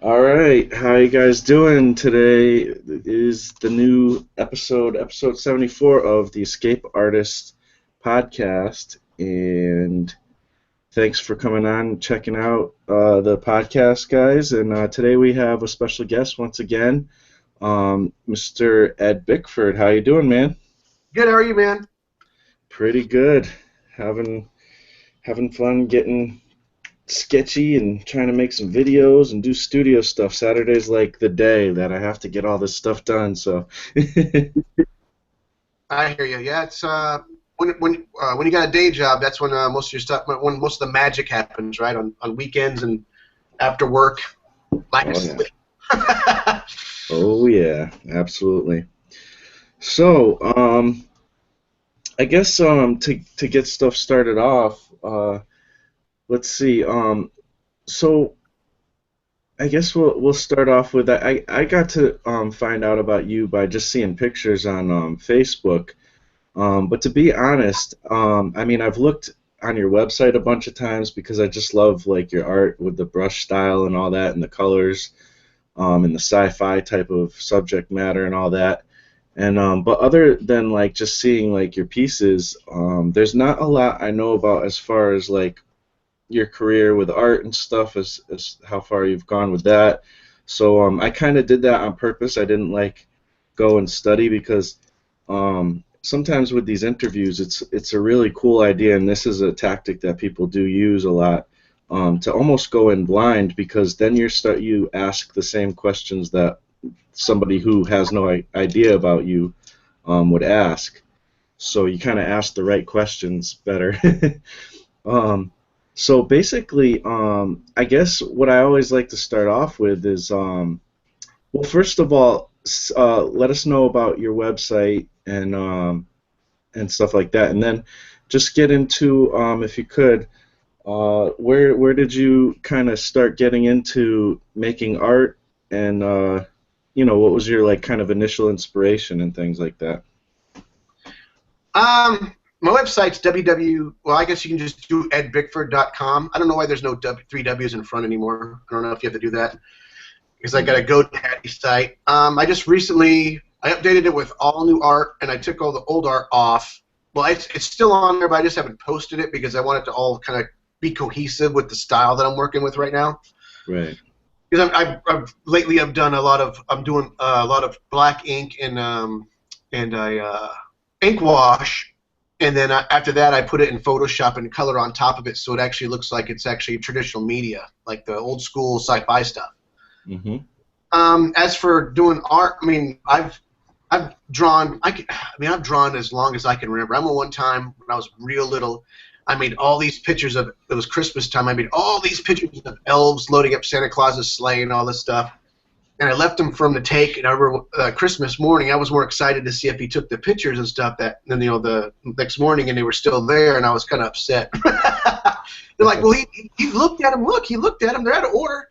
All right, how you guys doing today? Is the new episode 74 of the Escape Artist podcast, and thanks for coming on, checking out the podcast, guys. And today we have a special guest once again, Mr. Ed Bickford. How you doing, man? Good, how are you, man? Pretty good. Having having fun getting sketchy and trying to make some videos and do studio stuff. Saturday's like the day that I have to get all this stuff done. So, I hear you. Yeah, it's when you got a day job, that's when most of your stuff, when most of the magic happens, right? On weekends and after work, lack of oh yeah, sleep. oh yeah, absolutely. So, I guess to get stuff started off, let's see. So I guess we'll start off with I got to find out about you by just seeing pictures on Facebook. But to be honest, I mean, I've looked on your website a bunch of times because I just love like your art with the brush style and all that, and the colors, and the sci-fi type of subject matter and all that. And but other than like just seeing like your pieces, there's not a lot I know about as far as like your career with art and stuff, as how far you've gone with that. So I kind of did that on purpose. I didn't like go and study because sometimes with these interviews, it's a really cool idea, and this is a tactic that people do use a lot, to almost go in blind because then you ask the same questions that somebody who has no idea about you would ask. So you kind of ask the right questions better. um, so basically, I guess what I always like to start off with is well, first of all, let us know about your website and stuff like that, and then just get into, if you could, where did you kind of start getting into making art, and what was your like kind of initial inspiration and things like that? My website's www. Well, I guess you can just do edbickford.com. I don't know why there's no three W's in front anymore. I don't know if you have to do that because I got a GoDaddy site. I just recently I updated it with all new art, and I took all the old art off. Well, it's still on there, but I just haven't posted it because I want it to all kind of be cohesive with the style that I'm working with right now. Right. Because lately I'm doing a lot of black ink and I ink wash, and then after that I put it in Photoshop and color on top of it, so it actually looks like it's actually traditional media, like the old school sci-fi stuff. Mm-hmm. As for doing art, I mean, I've drawn. I've drawn as long as I can remember. I remember one time when I was real little, I made all these pictures of. It was Christmas time. I made all these pictures of elves loading up Santa Claus's sleigh and all this stuff. And I left them for him to take. And I remember Christmas morning, I was more excited to see if he took the pictures and stuff. That then the next morning, and they were still there, and I was kind of upset. They're like, "Well, he looked at them. Look, he looked at them. They're out of order."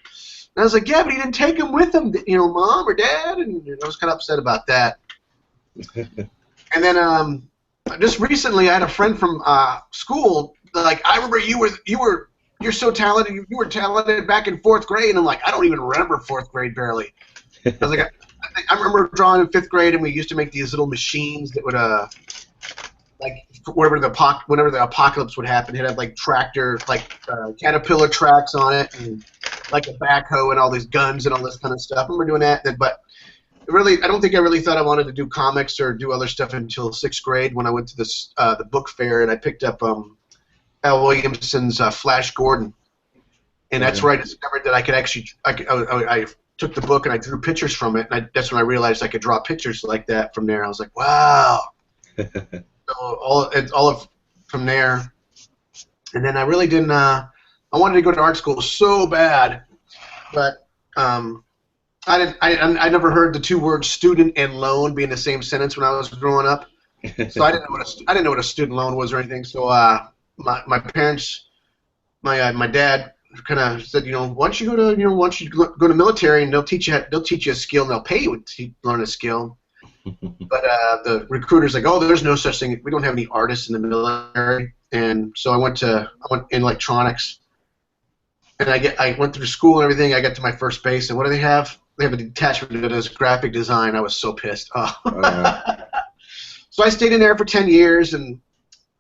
And I was like, "Yeah, but he didn't take them with him, Mom or Dad." And I was kind of upset about that. And then just recently, I had a friend from school. Like, I remember you're so talented. You were talented back in fourth grade. And I'm like, I don't even remember fourth grade barely. I was like, I remember drawing in fifth grade, and we used to make these little machines that would like whenever the apocalypse would happen, it'd have like tractor, like caterpillar tracks on it, and like a backhoe and all these guns and all this kind of stuff. I remember doing that, but really, I don't think I really thought I wanted to do comics or do other stuff until sixth grade when I went to the book fair, and I picked up Al Williamson's Flash Gordon, and that's Okay. where I discovered that I could actually I took the book and I drew pictures from it, and that's when I realized I could draw pictures like that from there. I was like, wow. So all of from there, and then I really didn't. I wanted to go to art school so bad, but I didn't. I never heard the two words student and loan be in the same sentence when I was growing up. So I didn't know what a student loan was or anything. So my parents, my dad kind of said, once you go to go to military, and they'll teach you a skill, and they'll pay you to learn a skill. But the recruiter's like, oh, there's no such thing. We don't have any artists in the military. And so I went in electronics. and I went through school and everything. I got to my first base, and what do they have? They have a detachment that does graphic design. I was so pissed. Oh. Uh, So I stayed in there for 10 years, and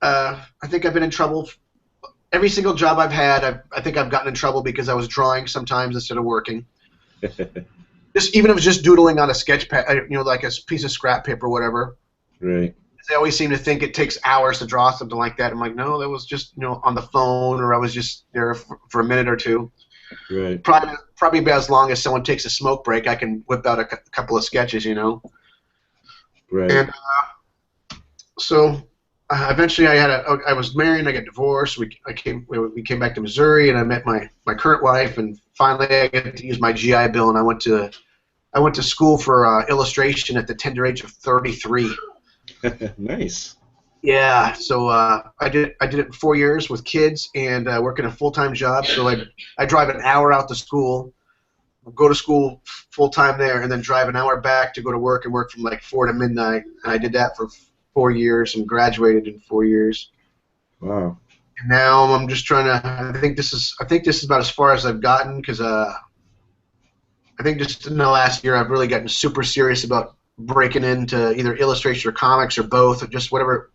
I think I've been in trouble. Every single job I've had, I think I've gotten in trouble because I was drawing sometimes instead of working. Just even if it was just doodling on a sketch pad, like a piece of scrap paper or whatever. right. They always seem to think it takes hours to draw something like that. I'm like, no, that was just on the phone, or I was just there for a minute or two. Right. Probably about as long as someone takes a smoke break, I can whip out a couple of sketches, Right. And so eventually, I was married, and I got divorced. We came back to Missouri, and I met my current wife, and finally I got to use my GI Bill, and I went to school for illustration at the tender age of 33. Nice. Yeah, so I did it in 4 years with kids and working a full-time job. So I drive an hour out to school, go to school full-time there, and then drive an hour back to go to work and work from like 4 to midnight. And I did that for 4 years and graduated in 4 years. Wow. And now I'm just trying to. I think this is about as far as I've gotten because I think just in the last year I've really gotten super serious about breaking into either illustration or comics or both, or just whatever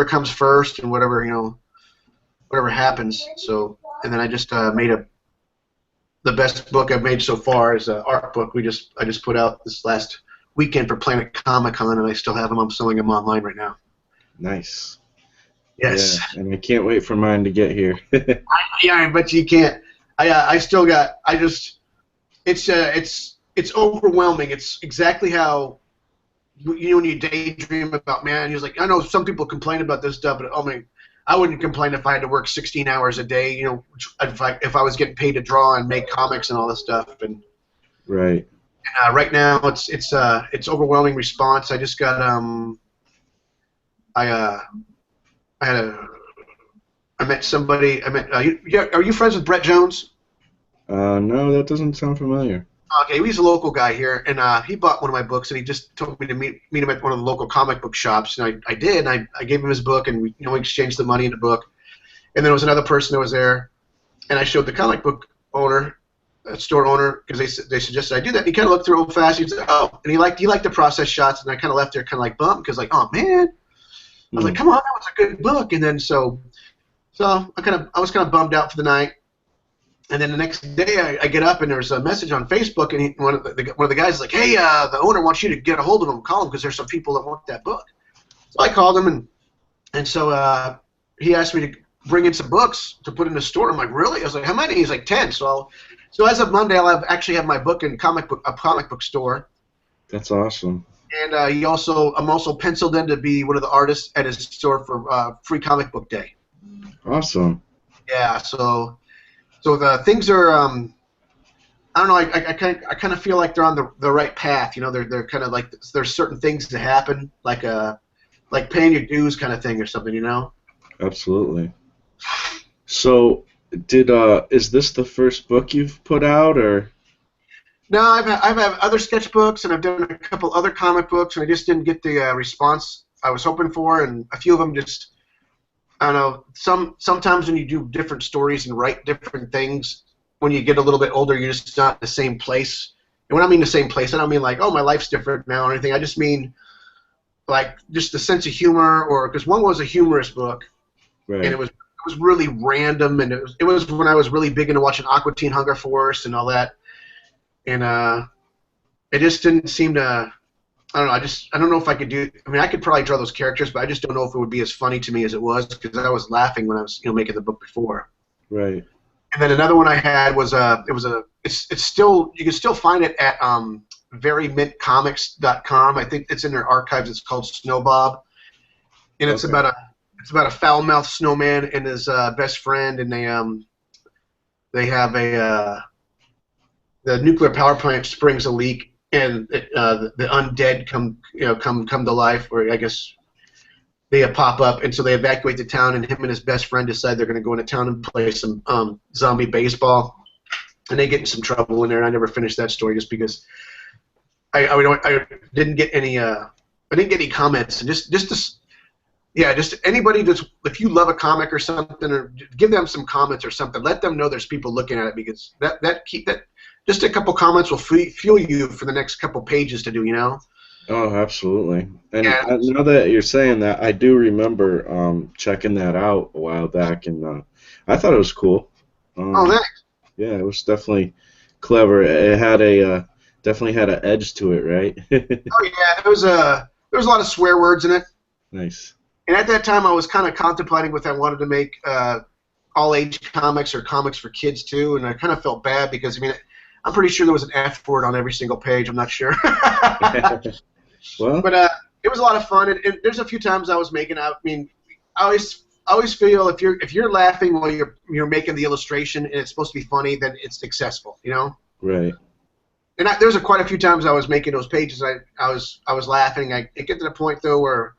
comes first and whatever happens. So, and then I just made the best book I've made so far is an art book. I just put out this last weekend for Planet Comic Con, and I still have them. I'm selling them online right now. Nice. Yes. Yeah, and I can't wait for mine to get here. Yeah, I bet you can't. I still got. I just. It's overwhelming. It's exactly how when you daydream about, man. He was like, I know some people complain about this stuff, but I wouldn't complain if I had to work 16 hours a day. If I was getting paid to draw and make comics and all this stuff. And Right. right now it's overwhelming response. I just got I met somebody. Are you friends with Brett Jones? No, that doesn't sound familiar. Okay, he's a local guy here, and he bought one of my books, and he just told me to meet him at one of the local comic book shops, and I did, and I gave him his book, and we exchanged the money in the book, and then there was another person that was there, and I showed the comic book owner, store owner, because they suggested I do that, and he kind of looked through it fast, he said, oh, and he liked the process shots, and I kind of left there kind of like bummed, because like, oh man, I was like, come on, that was a good book, and then so I was kind of bummed out for the night. And then the next day, I get up and there's a message on Facebook, and one of the guys is like, "Hey, the owner wants you to get a hold of him, call him because there's some people that want that book." So I called him, and so he asked me to bring in some books to put in the store. I'm like, "Really?" I was like, "How many?" He's like, 10. So as of Monday, I'll actually have my book in a comic book store. That's awesome. And I'm also penciled in to be one of the artists at his store for Free Comic Book Day. Awesome. Yeah, so the things are, I don't know, I kind of feel like they're on the right path. They're kind of like there's certain things that happen, like paying your dues kind of thing or something. Absolutely. So, is this the first book you've put out, or? No, I've had other sketchbooks, and I've done a couple other comic books, and I just didn't get the response I was hoping for, and a few of them just. I don't know. Sometimes when you do different stories and write different things, when you get a little bit older, you're just not in the same place. And when I mean the same place, I don't mean like, oh, my life's different now or anything. I just mean like just the sense of humor, or because one was a humorous book, Right. and it was really random, and it was when I was really big into watching Aqua Teen Hunger Force and all that, and it just didn't seem to. I don't know. I don't know if I could do. I mean, I could probably draw those characters, but I just don't know if it would be as funny to me as it was because I was laughing when I was making the book before. Right. And then another one I had was it's still, you can still find it at verymintcomics.com. I think it's in their archives. It's called Snowbob, and it's Okay. about a foul-mouthed snowman and his best friend, and they have the nuclear power plant springs a leak. And the undead come to life, or I guess they pop up, and so they evacuate the town. And him and his best friend decide they're going to go into town and play some zombie baseball, and they get in some trouble in there. And I never finished that story just because I didn't get any comments, and just yeah, just anybody that's, if you love a comic or something, or give them some comments or something. Let them know there's people looking at it, because that just a couple comments will fuel you for the next couple pages to do. You know. Oh, absolutely. And Yeah. now that you're saying that, I do remember checking that out a while back, and I thought it was cool. Oh, Um, thanks. yeah, it was definitely clever. It had definitely had an edge to it, right? Oh yeah, there was a lot of swear words in it, Nice. and at that time I was kind of contemplating whether I wanted to make all age comics or comics for kids too, and I kind of felt bad because I mean I'm pretty sure there was an F word on every single page. I'm not sure. Well, But it was a lot of fun, and there's a few times I was making out. I mean, I always feel if you're laughing while you're making the illustration and it's supposed to be funny, then it's successful, you know. right. And there's quite a few times I was making those pages. I was laughing. It get to the point though where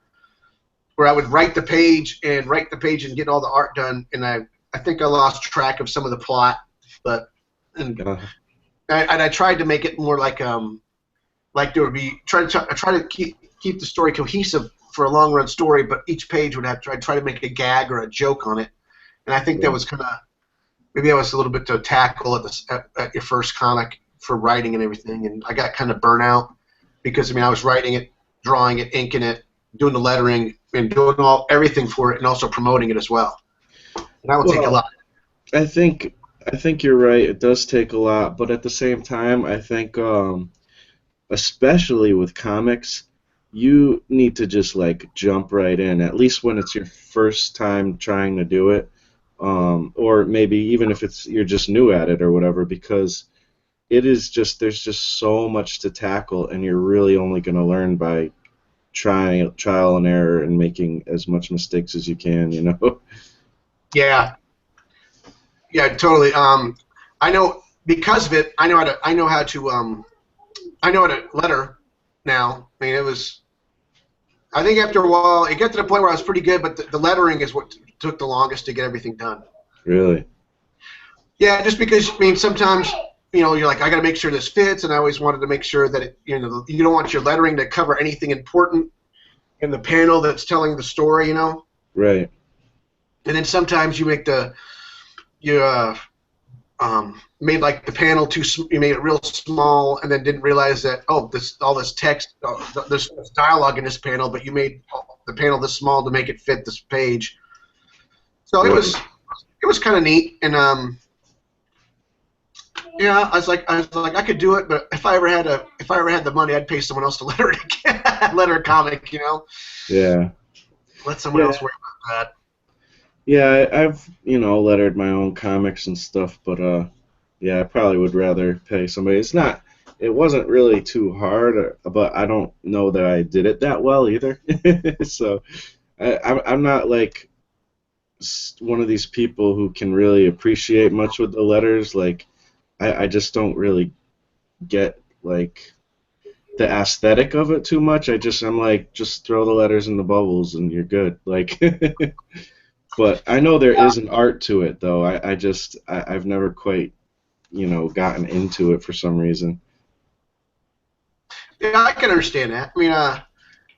I would write the page and get all the art done, and I think I lost track of some of the plot, but and Uh, I tried to make it more like there would be try to keep the story cohesive for a long run story, but each page would have try to make a gag or a joke on it, and I think that right. was kind of maybe that was a little bit to tackle at your first comic for writing and everything, and I got kind of burnt out because I mean I was writing it, drawing it, inking it, doing the lettering, and doing everything for it, and also promoting it as well, and that would take a Well, lot. I think I think you're right. It does take a lot, but at the same time, I think especially with comics, you need to just like jump right in, at least when it's your first time trying to do it, or maybe even if it's you're just new at it or whatever, because it is just there's just so much to tackle, and you're really only going to learn by trying trial and error and making as much mistakes as you can, you know? Yeah, yeah, totally. I know because of it. I know how to letter now. I mean, it was. I think after a while, it got to the point where I was pretty good, but the lettering is what took the longest to get everything done. Really. Yeah, just because I mean, sometimes you're like, I got to make sure this fits, and I always wanted to make sure that you don't want your lettering to cover anything important in the panel that's telling the story, you know. Right. And then sometimes you made like the panel you made it real small, and then didn't realize that all this text, there's dialogue in this panel, but you made the panel this small to make it fit this page. So Right. it was kind of neat, and yeah, I could do it, but if I ever had the money, I'd pay someone else to letter it again, letter a comic, Yeah. let someone Yeah. else worry about that. Yeah, I've, lettered my own comics and stuff, but yeah, I probably would rather pay somebody. It wasn't really too hard, but I don't know that I did it that well either. So I'm not like one of these people who can really appreciate much with the letters. Like, I just don't really get like the aesthetic of it too much. I'm like, just throw the letters in the bubbles and you're good. Like, but I know there is an art to it, though. I've never quite, gotten into it for some reason. Yeah, I can understand that. I mean,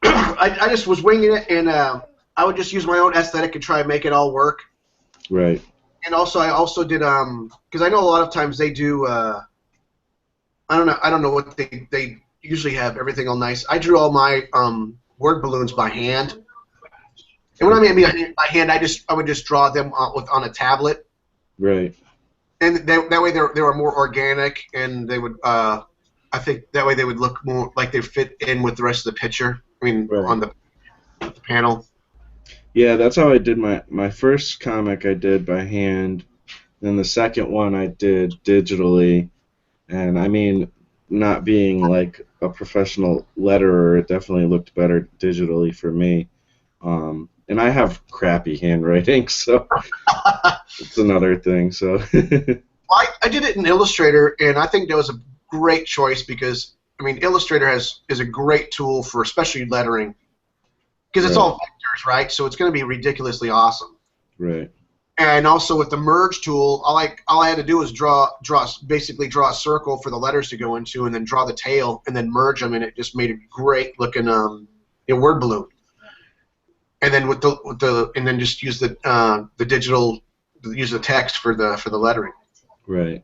I just was winging it, and I would just use my own aesthetic and try and make it all work. Right. And also, I also did because I know a lot of times they do. I don't know what they usually have everything all nice. I drew all my word balloons by hand, and when I mean by hand, I would just draw them on a tablet, Right. and that way they were more organic, and they would I think that way they would look more like they fit in with the rest of the picture. I mean, Right. on the panel. Yeah, that's how I did my first comic. I did by hand. Then the second one I did digitally. And I mean, not being like a professional letterer, it definitely looked better digitally for me. And I have crappy handwriting, so it's another thing. So, I did it in Illustrator, and I think that was a great choice because I mean Illustrator is a great tool for especially lettering because it's right, all vectors, right? So it's going to be ridiculously awesome. right, And also with the merge tool, all I had to do was basically draw a circle for the letters to go into, and then draw the tail, and then merge them, and it just made a great looking word balloon. and then and then just use the digital, use the text for the lettering. Right.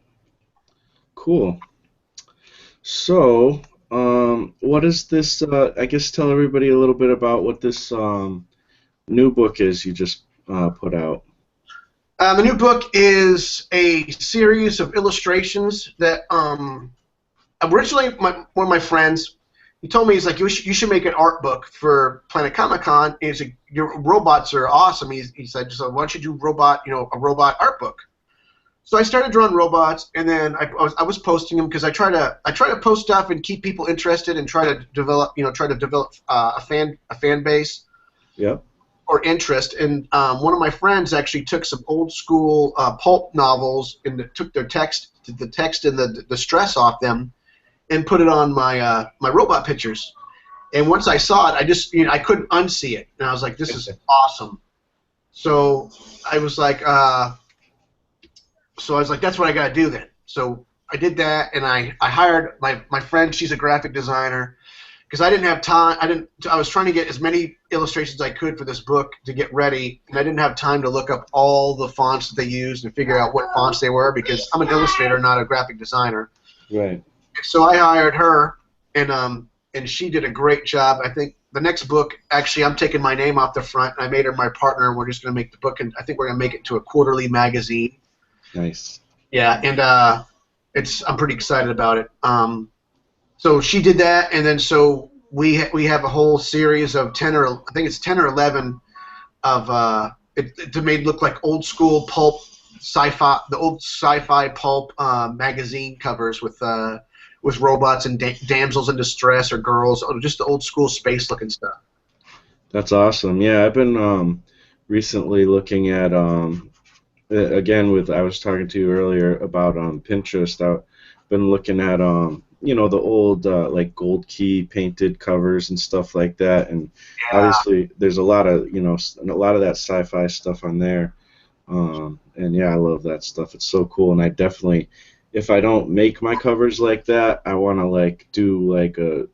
Cool. So, what is this? I guess tell everybody a little bit about what this new book is you just put out. The new book is a series of illustrations that originally one of my friends, he told me, he's like, you should make an art book for Planet Comic Con. He's like, your robots are awesome. He said, so why don't you do a robot art book? So I started drawing robots, and then I was posting them because I try to post stuff and keep people interested and try to develop a fan base. Yep. Or interest. And one of my friends actually took some old school pulp novels and took the text and the stress off them and put it on my my robot pictures. And once I saw it, I couldn't unsee it, and I was like, this is awesome. So I was like, that's what I got to do then. So I did that, and I hired my friend. She's a graphic designer. Because I didn't have time, I was trying to get as many illustrations as I could for this book to get ready, and I didn't have time to look up all the fonts that they used and figure out what fonts they were, because I'm an illustrator, not a graphic designer. Right. So I hired her, and she did a great job. I think the next book, actually, I'm taking my name off the front, and I made her my partner, and we're just going to make the book, and I think we're going to make it to a quarterly magazine. Nice. Yeah, and I'm pretty excited about it. So she did that, and then so we have a whole series of 10 or 11 of to made look like old school pulp sci-fi, the old sci-fi pulp magazine covers with robots and damsels in distress or girls, or just the old school space looking stuff. That's awesome. Yeah, I've been recently looking at again with I was talking to you earlier about Pinterest. I've been looking at the old like gold key painted covers and stuff like that, and obviously there's a lot of that sci-fi stuff on there, and yeah, I love that stuff. It's so cool, and I definitely, if I don't make my covers like that, I want to like do like a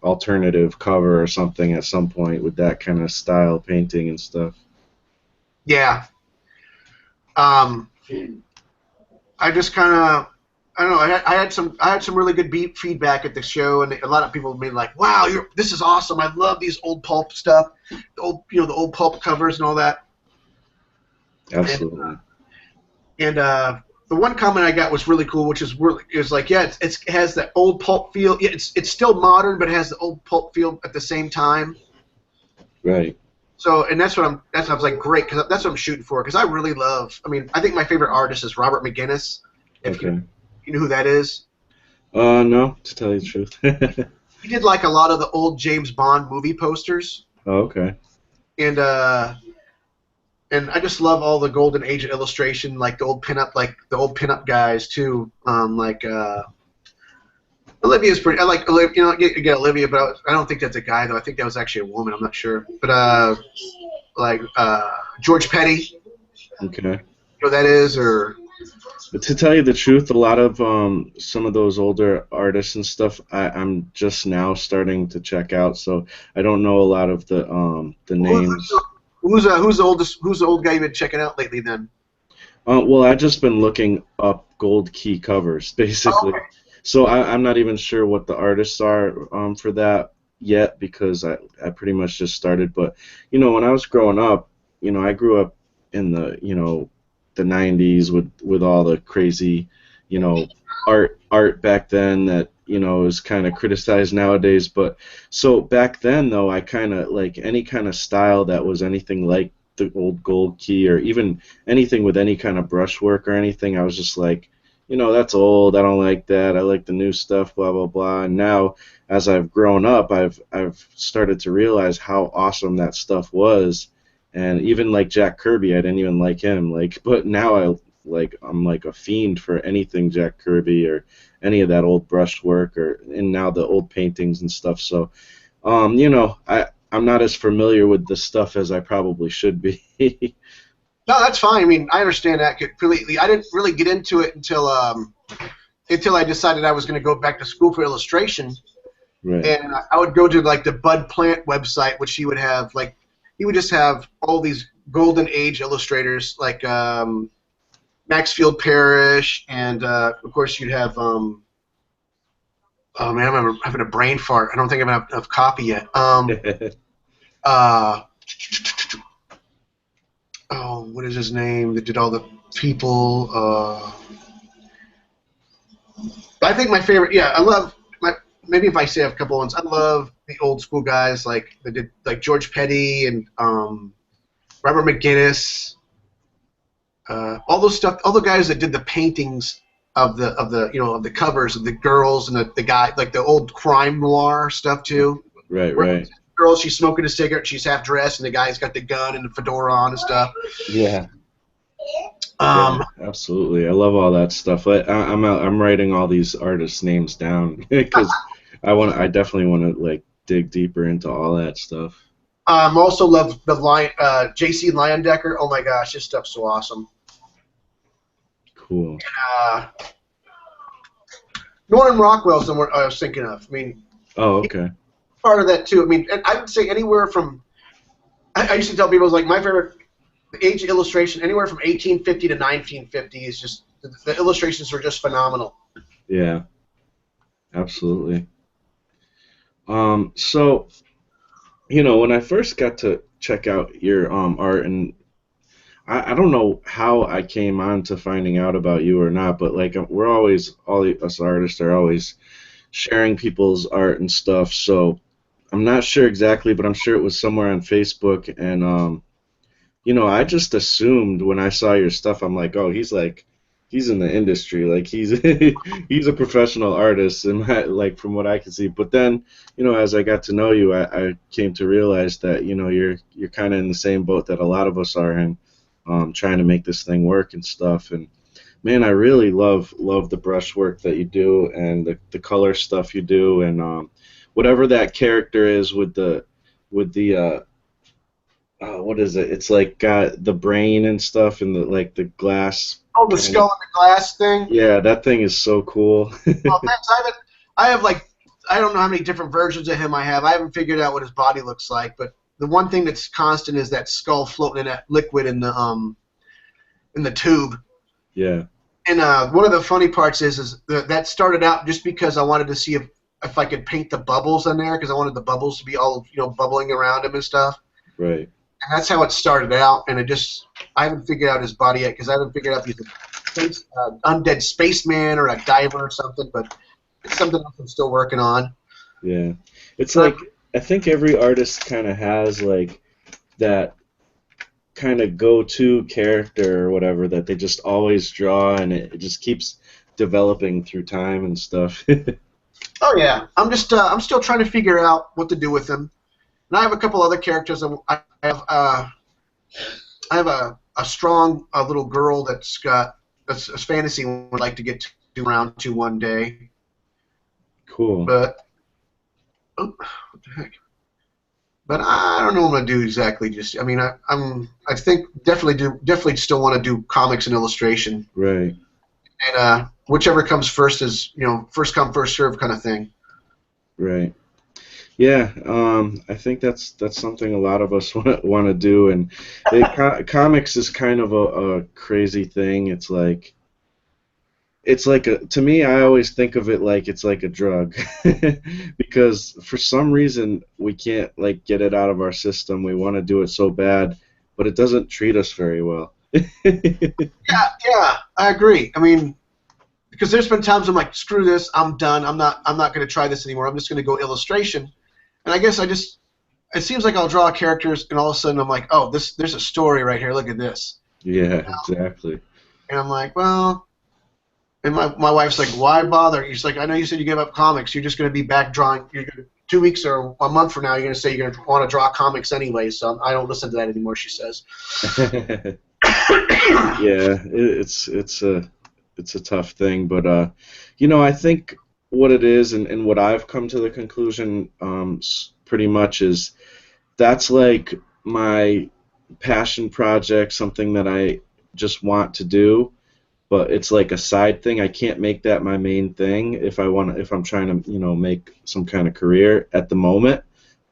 alternative cover or something at some point with that kind of style painting and stuff. Yeah. I just kind of, I don't know. I had some really good feedback at the show, and a lot of people made like, "Wow, this is awesome! I love these old pulp stuff, the old pulp covers and all that." Absolutely. And the one comment I got was really cool, which is like, yeah, it has that old pulp feel. Yeah, it's still modern, but it has the old pulp feel at the same time. Right. So, and that's what I was like, great, because that's what I'm shooting for. Because I really love. I mean, I think my favorite artist is Robert McGinnis. Okay. You know who that is? No, to tell you the truth. He did like a lot of the old James Bond movie posters. Oh, okay. And I just love all the golden age illustration, like the old pinup guys too. Like Olivia's pretty. I like Olivia. You get Olivia, but I don't think that's a guy though. I think that was actually a woman. I'm not sure. But like George Petty. Okay. You know who that is, or. But to tell you the truth, a lot of some of those older artists and stuff, I'm just now starting to check out, so I don't know a lot of the names. Who's the old guy you've been checking out lately then? Well, I've just been looking up gold key covers, basically. Oh, okay. So I'm not even sure what the artists are for that yet, because I pretty much just started. But when I was growing up, I grew up in the the 90s with all the crazy art back then that is kind of criticized nowadays. But so back then though, I kind of like any kind of style that was anything like the old gold key, or even anything with any kind of brushwork or anything. I was just like, that's old, I don't like that, I like the new stuff, blah blah blah. And now as I've grown up, I've started to realize how awesome that stuff was. And even like Jack Kirby, I didn't even like him. But now I'm like a fiend for anything Jack Kirby or any of that old brushwork, and now the old paintings and stuff. So, I'm not as familiar with the stuff as I probably should be. No, that's fine. I mean, I understand that completely. I didn't really get into it until I decided I was going to go back to school for illustration. Right. And I would go to like the Bud Plant website, which he would have like he would just have all these golden age illustrators like Maxfield Parrish, and of course you'd have oh man, I'm having a brain fart. I don't think I have enough copy yet. Uh, oh, what is his name that did all the people? I think my favorite, yeah, I love maybe if I say a couple ones, I love the old school guys like that did like George Petty and Robert McGinnis, all those stuff, all the guys that did the paintings of the covers of the girls and the guy, like the old crime noir stuff too. Right, Where right. the girl, she's smoking a cigarette, she's half dressed, and the guy's got the gun and the fedora on and stuff. Yeah. Yeah, Um, absolutely. I love all that stuff. I'm writing all these artists' names down because I definitely want to like dig deeper into all that stuff. also love the Lion, J.C. Leyendecker. Oh my gosh, his stuff's so awesome. Cool. Uh, Norman Rockwell's the one I was thinking of. I mean, Oh, okay. part of that too. I mean, and I would say anywhere from. I used to tell people, it was like my favorite age of illustration, anywhere from 1850 to 1950 is just the illustrations are just phenomenal. Yeah, absolutely. So when I first got to check out your art, and I don't know how I came on to finding out about you or not, but like we're always, all us artists are always sharing people's art and stuff. So I'm not sure exactly, but I'm sure it was somewhere on Facebook, and I just assumed when I saw your stuff, I'm like, oh, he's in the industry, like he's he's a professional artist, and like from what I can see. But then, as I got to know you, I came to realize that you're kind of in the same boat that a lot of us are in, trying to make this thing work and stuff. And man, I really love the brushwork that you do and the color stuff you do, and whatever that character is with the what is it? It's like got the brain and stuff and the glass Oh, the kind of. skull and the glass thing. Yeah, that thing is so cool. Well, thanks. I have like, I don't know how many different versions of him I have. I haven't figured out what his body looks like, but the one thing that's constant is that skull floating in that liquid in the tube. Yeah, And one of the funny parts is that started out just because I wanted to see if I could paint the bubbles in there, because I wanted the bubbles to be all bubbling around him and stuff. right. And that's how it started out. And I haven't figured out his body yet, because I haven't figured out if he's undead spaceman or a diver or something. But it's something else I'm still working on. Yeah. It's like I think every artist kind of has like that kind of go-to character or whatever that they just always draw, and it just keeps developing through time and stuff. Oh yeah, I'm still trying to figure out what to do with him. And I have a couple other characters. I have a strong little girl that's got a fantasy would like to get to around to one day. Cool. But what the heck? But I don't know what I'm gonna do exactly. I mean, I think definitely still want to do comics and illustration. Right. And whichever comes first is first come first serve kind of thing. Right. Yeah, I think that's something a lot of us want to do, and comics is kind of a crazy thing. To me, I always think of it like it's like a drug, because for some reason we can't like get it out of our system. We want to do it so bad, but it doesn't treat us very well. Yeah, I agree. I mean, because there's been times I'm like, screw this, I'm done. I'm not going to try this anymore. I'm just going to go illustration. And I guess it seems like I'll draw characters, and all of a sudden I'm like, oh, there's a story right here. Look at this. Yeah, exactly. And I'm like, well, and my wife's like, why bother? She's like, I know you said you gave up comics. You're just going to be back drawing. 2 weeks or a month from now, you're going to say you're going to want to draw comics anyway. So I don't listen to that anymore, she says. Yeah, it's a tough thing, but I think what it is, and what I've come to the conclusion, pretty much is that's like my passion project, something that I just want to do, but it's like a side thing. I can't make that my main thing if I'm trying to make some kind of career at the moment.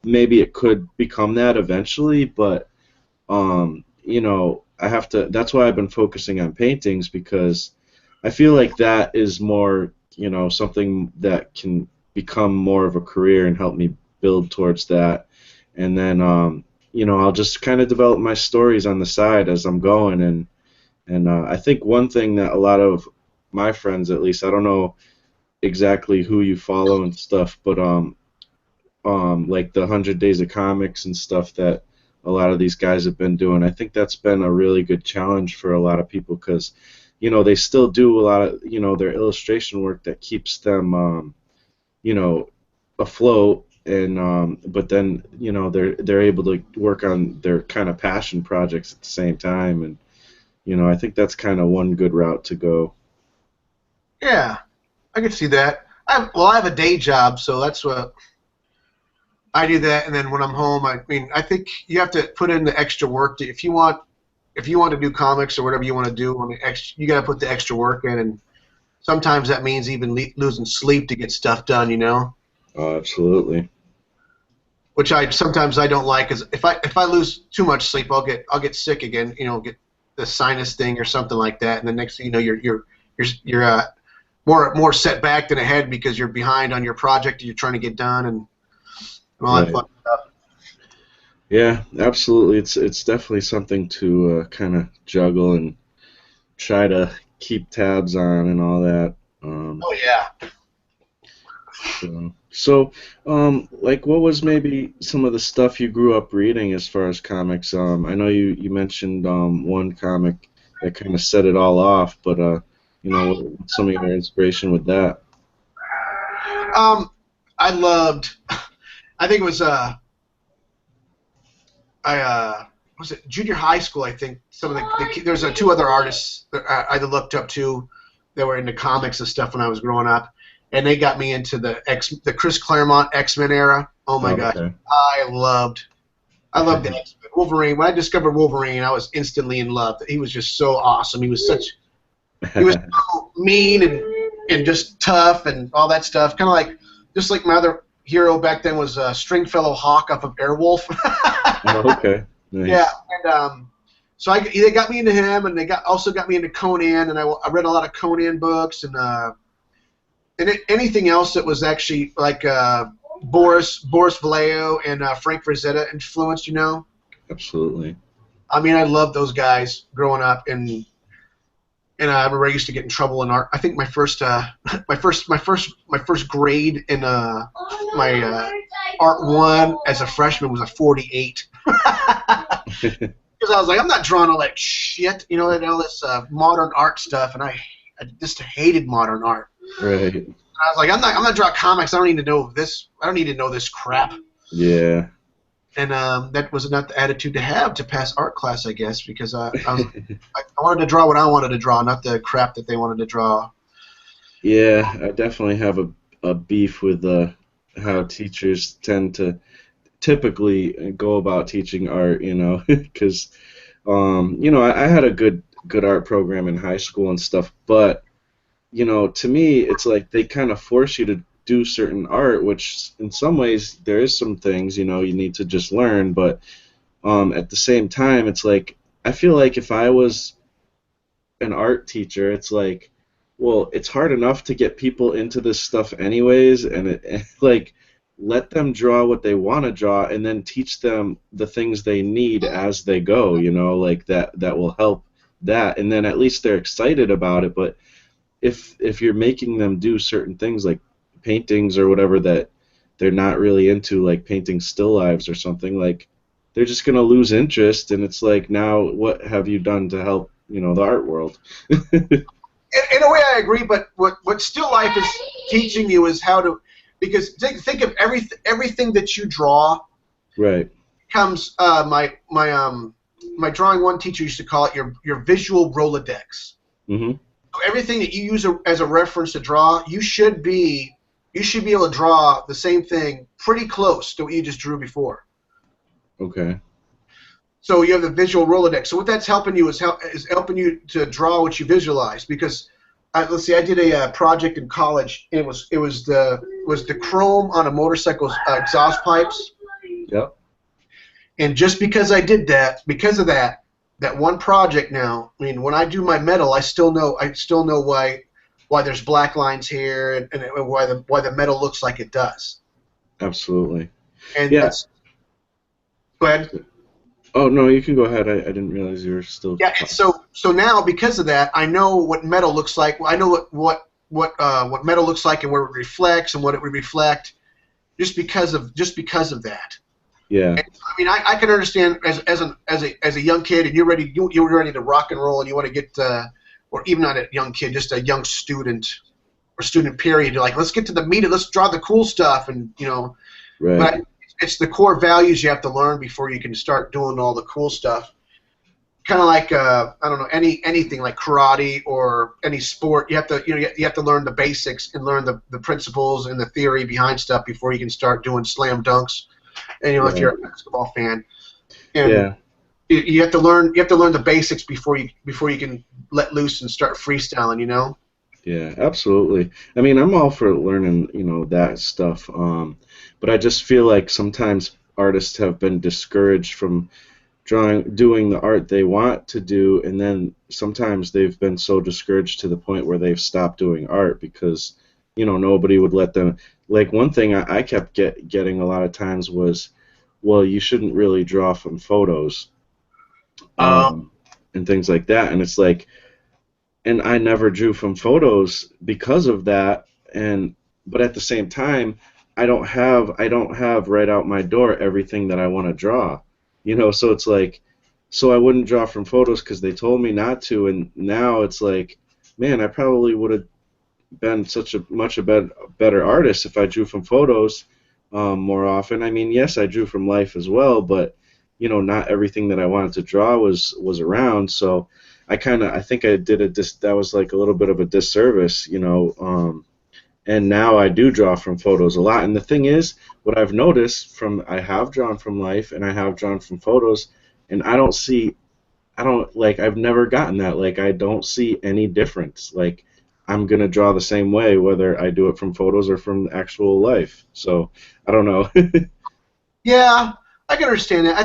maybe it could become that eventually, but I have to. That's why I've been focusing on paintings because I feel like that is more, something that can become more of a career and help me build towards that. And then, I'll just kind of develop my stories on the side as I'm going. And I think one thing that a lot of my friends, at least, I don't know exactly who you follow and stuff, but like the 100 Days of Comics and stuff that a lot of these guys have been doing. I think that's been a really good challenge for a lot of people because, they still do a lot of, their illustration work that keeps them, you know, afloat. And but then, they're able to work on their kind of passion projects at the same time. And, I think that's kind of one good route to go. Yeah, I can see that. I have a day job, so that's what I do that, and then when I'm home, I mean, I think you have to put in the extra work if you want to do comics or whatever you want to do. I mean, you got to put the extra work in, and sometimes that means even losing sleep to get stuff done. Oh, absolutely. Which I sometimes I don't like, because if I lose too much sleep, I'll get sick again. Get the sinus thing or something like that, and the next thing you know, you're more set back than ahead because you're behind on your project that you're trying to get done and all that Right. fun stuff. Yeah, absolutely. It's definitely something to kind of juggle and try to keep tabs on and all that. Um, Oh yeah. like, what was maybe some of the stuff you grew up reading as far as comics? I know you mentioned one comic that kind of set it all off, but what's some of your inspiration with that? Um, I loved. I think it was I was it junior high school. I think some of there's two other artists that I looked up to that were into comics and stuff when I was growing up, and they got me into the Chris Claremont X-Men era. Oh my Oh, gosh, okay. I loved the X-Men. Wolverine. When I discovered Wolverine, I was instantly in love. He was just so awesome. He was so mean and just tough and all that stuff. Kind of like just like my other hero back then was Stringfellow Hawk off of Airwolf. Oh, okay. Yeah, Nice. and so they got me into him, and they also got me into Conan, and I read a lot of Conan books, and anything else that was actually like Boris Vallejo and Frank Frazetta influenced. Absolutely. I mean, I loved those guys growing up, and I remember I used to get in trouble in art. I think my first my first grade in my art one as a freshman was a 48. Because I was like, I'm not drawing all that shit, all this modern art stuff, and I just hated modern art. Right. I was like, I'm not drawing comics. I don't need to know this. I don't need to know this crap. Yeah. And that was not the attitude to have to pass art class, I guess, because I wanted to draw what I wanted to draw, not the crap that they wanted to draw. Yeah, I definitely have a beef with how teachers tend to typically go about teaching art, because I had a good art program in high school and stuff, but to me, it's like they kind of force you to do certain art, which in some ways there is some things, you need to just learn, but at the same time, it's like I feel like if I was an art teacher, it's like, well, it's hard enough to get people into this stuff anyways, and like let them draw what they want to draw, and then teach them the things they need as they go, like that will help that, and then at least they're excited about it. But if you're making them do certain things like paintings or whatever that they're not really into, like painting still lives or something, like they're just gonna lose interest, and it's like, now what have you done to help, the art world? In a way, I agree. But what still life is teaching you is how to, because think of everything that you draw Right. comes. My drawing one teacher used to call it your visual Rolodex. Mhm. So everything that you use as a reference to draw, you should be able to draw the same thing pretty close to what you just drew before. Okay. So you have the visual Rolodex. So what that's helping you is helping you to draw what you visualize. Because let's see, I did a project in college. And it was the chrome on a motorcycle's exhaust pipes. Yep. And just because I did that, because of that one project now, I mean, when I do my metal, I still know why there's black lines here and why the metal looks like it does. Absolutely. And Yeah. that's go ahead. Oh no, you can go ahead. I didn't realize you were still. Yeah, and so now because of that, I know what metal looks like. I know what metal looks like and where it reflects and what it would reflect just because of that. Yeah. And, I mean, I can understand as a young kid and you're ready to rock and roll and you want to get or even not a young kid, just a young student or student period. You're like, let's get to the meat. Let's draw the cool stuff, and Right. but it's the core values you have to learn before you can start doing all the cool stuff. Kind of like I don't know, anything like karate or any sport. You have to learn the basics and learn the principles and the theory behind stuff before you can start doing slam dunks. And if Right. you're a basketball fan, and Yeah. you have to learn the basics before you can let loose and start freestyling. Yeah, absolutely. I mean, I'm all for learning, that stuff. But I just feel like sometimes artists have been discouraged from doing the art they want to do, and then sometimes they've been so discouraged to the point where they've stopped doing art because, nobody would let them. Like one thing I kept getting a lot of times was, well, you shouldn't really draw from photos, Um, um, and things like that. And it's like, and I never drew from photos because of that. And but at the same time, I don't have right out my door everything that I want to draw. So it's like, so I wouldn't draw from photos because they told me not to, and now it's like, man, I probably would have been such a much a better artist if I drew from photos more often. I mean, yes, I drew from life as well, but not everything that I wanted to draw was around. So I think I did that was like a little bit of a disservice, and now I do draw from photos a lot. And the thing is, what I've noticed from I have drawn from life and I have drawn from photos, and I don't like I've never gotten that. Like I don't see any difference. Like I'm gonna draw the same way whether I do it from photos or from actual life. So I don't know. yeah, I can understand that. I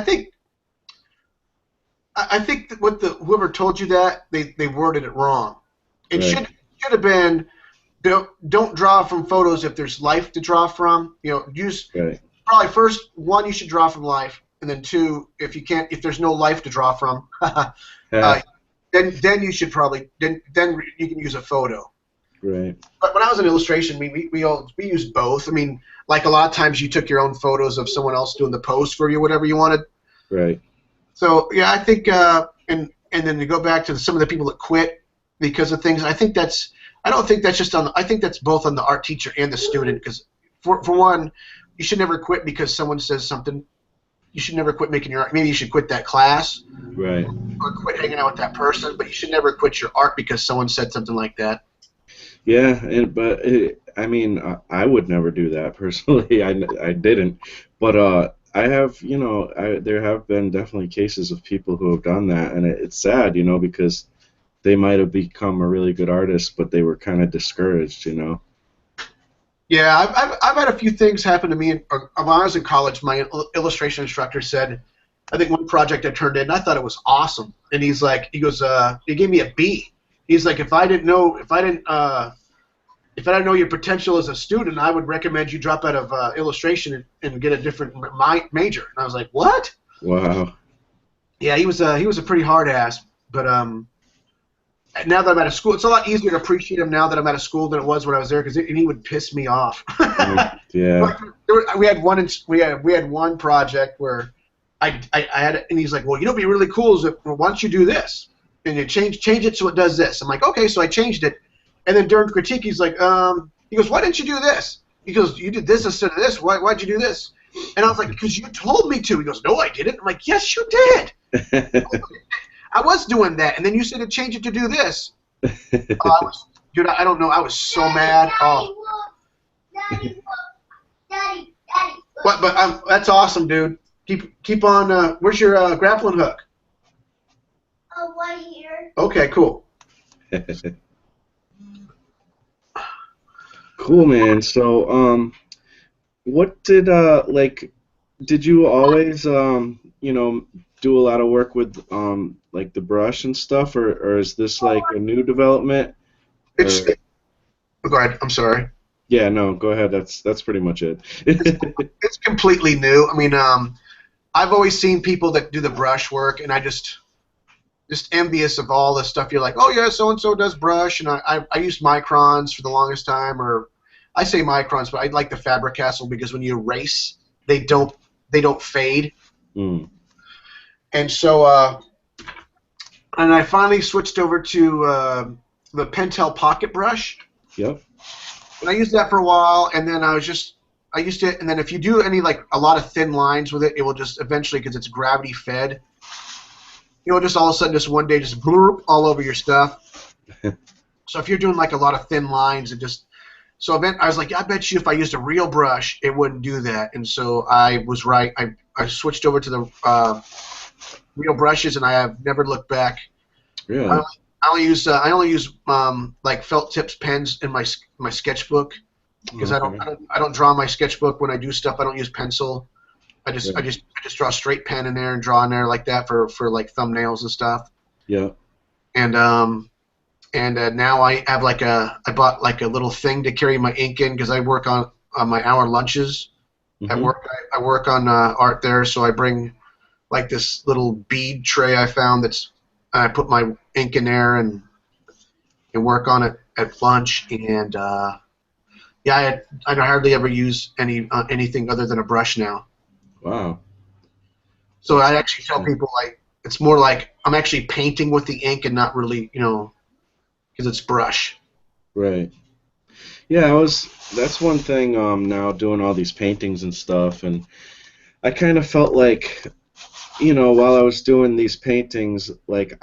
think that whoever told you that they worded it wrong. It Right, should have been don't draw from photos if there's life to draw from. Use right. probably first one you should draw from life, and then two if there's no life to draw from, Yeah, then you should probably then you can use a photo. right, But when I was in illustration, we used both. I mean, like a lot of times you took your own photos of someone else doing the pose for you, whatever you wanted. right. So yeah, I think and then to go back to some of the people that quit because of things. I don't think that's just on. I think that's both on the art teacher and the student because for one, you should never quit because someone says something. You should never quit making your art. Maybe you should quit that class Right. or quit hanging out with that person, but you should never quit your art because someone said something like that. Yeah, I mean, I would never do that personally. I didn't, but I have, there have been definitely cases of people who have done that, and it's sad, because they might have become a really good artist, but they were kind of discouraged. Yeah, I've had a few things happen to me. When I was in college, my illustration instructor said, I think one project I turned in, I thought it was awesome, and he goes, he gave me a B. He's like, if I didn't know your potential as a student, I would recommend you drop out of illustration and get a different major. And I was like, what? Wow. Yeah, he was a pretty hard ass, but now that I'm out of school, it's a lot easier to appreciate him now that I'm out of school than it was when I was there because he would piss me off. Yeah. Like, we had one project where I had it, and he's like, well, what'd be really cool is if why don't you do this and you change it so it does this. I'm like, okay, so I changed it, and then during critique he's like, he goes, why didn't you do this? He goes, you did this instead of this. Why'd you do this? And I was like, because you told me to. He goes, no, I didn't. I'm like, yes, you did. I was doing that, and then you said to change it to do this. Dude, I don't know. I was so mad. Oh. But that's awesome, dude. Keep on. Where's your grappling hook? Oh, right here. Okay, cool. Cool, man. So, what did like did you always do a lot of work with like the brush and stuff, or is this like a new development? It's Or go ahead. I'm sorry. yeah, no, go ahead. That's pretty much it. It's completely new. I mean, I've always seen people that do the brush work, and I just envious of all the stuff. You're like, oh yeah, so and so does brush, and I used microns for the longest time, or I say microns, but I like the Fabric Castle because when you erase, they don't they don't fade, Mm, and so and I finally switched over to the Pentel Pocket Brush, yep. and I used that for a while, and then I used it, and then if you do any like a lot of thin lines with it, it will just eventually because it's gravity fed. Just all of a sudden, just one day, just bloop all over your stuff. So if you're doing like a lot of thin lines, I was like, I bet you if I used a real brush, it wouldn't do that. And so I was right. I switched over to the real brushes, and I have never looked back. I Really? only, I only use like felt tips pens in my sketchbook because Okay. I don't draw my sketchbook when I do stuff. I don't use pencil. Right. I just draw a straight pen in there and draw in there like that for like thumbnails and stuff. Yep. And now I bought like a little thing to carry my ink in because I work on my hour lunches at Mm-hmm. work. I work on art there, so I bring like this little bead tray I found I put my ink in there and work on it at lunch. And yeah, I hardly ever use anything other than a brush now. Wow. So That's I actually tell interesting. people like it's more like I'm actually painting with the ink and not really, because it's brush. Right. Yeah, that's one thing now doing all these paintings and stuff, and I kind of felt like, while I was doing these paintings, like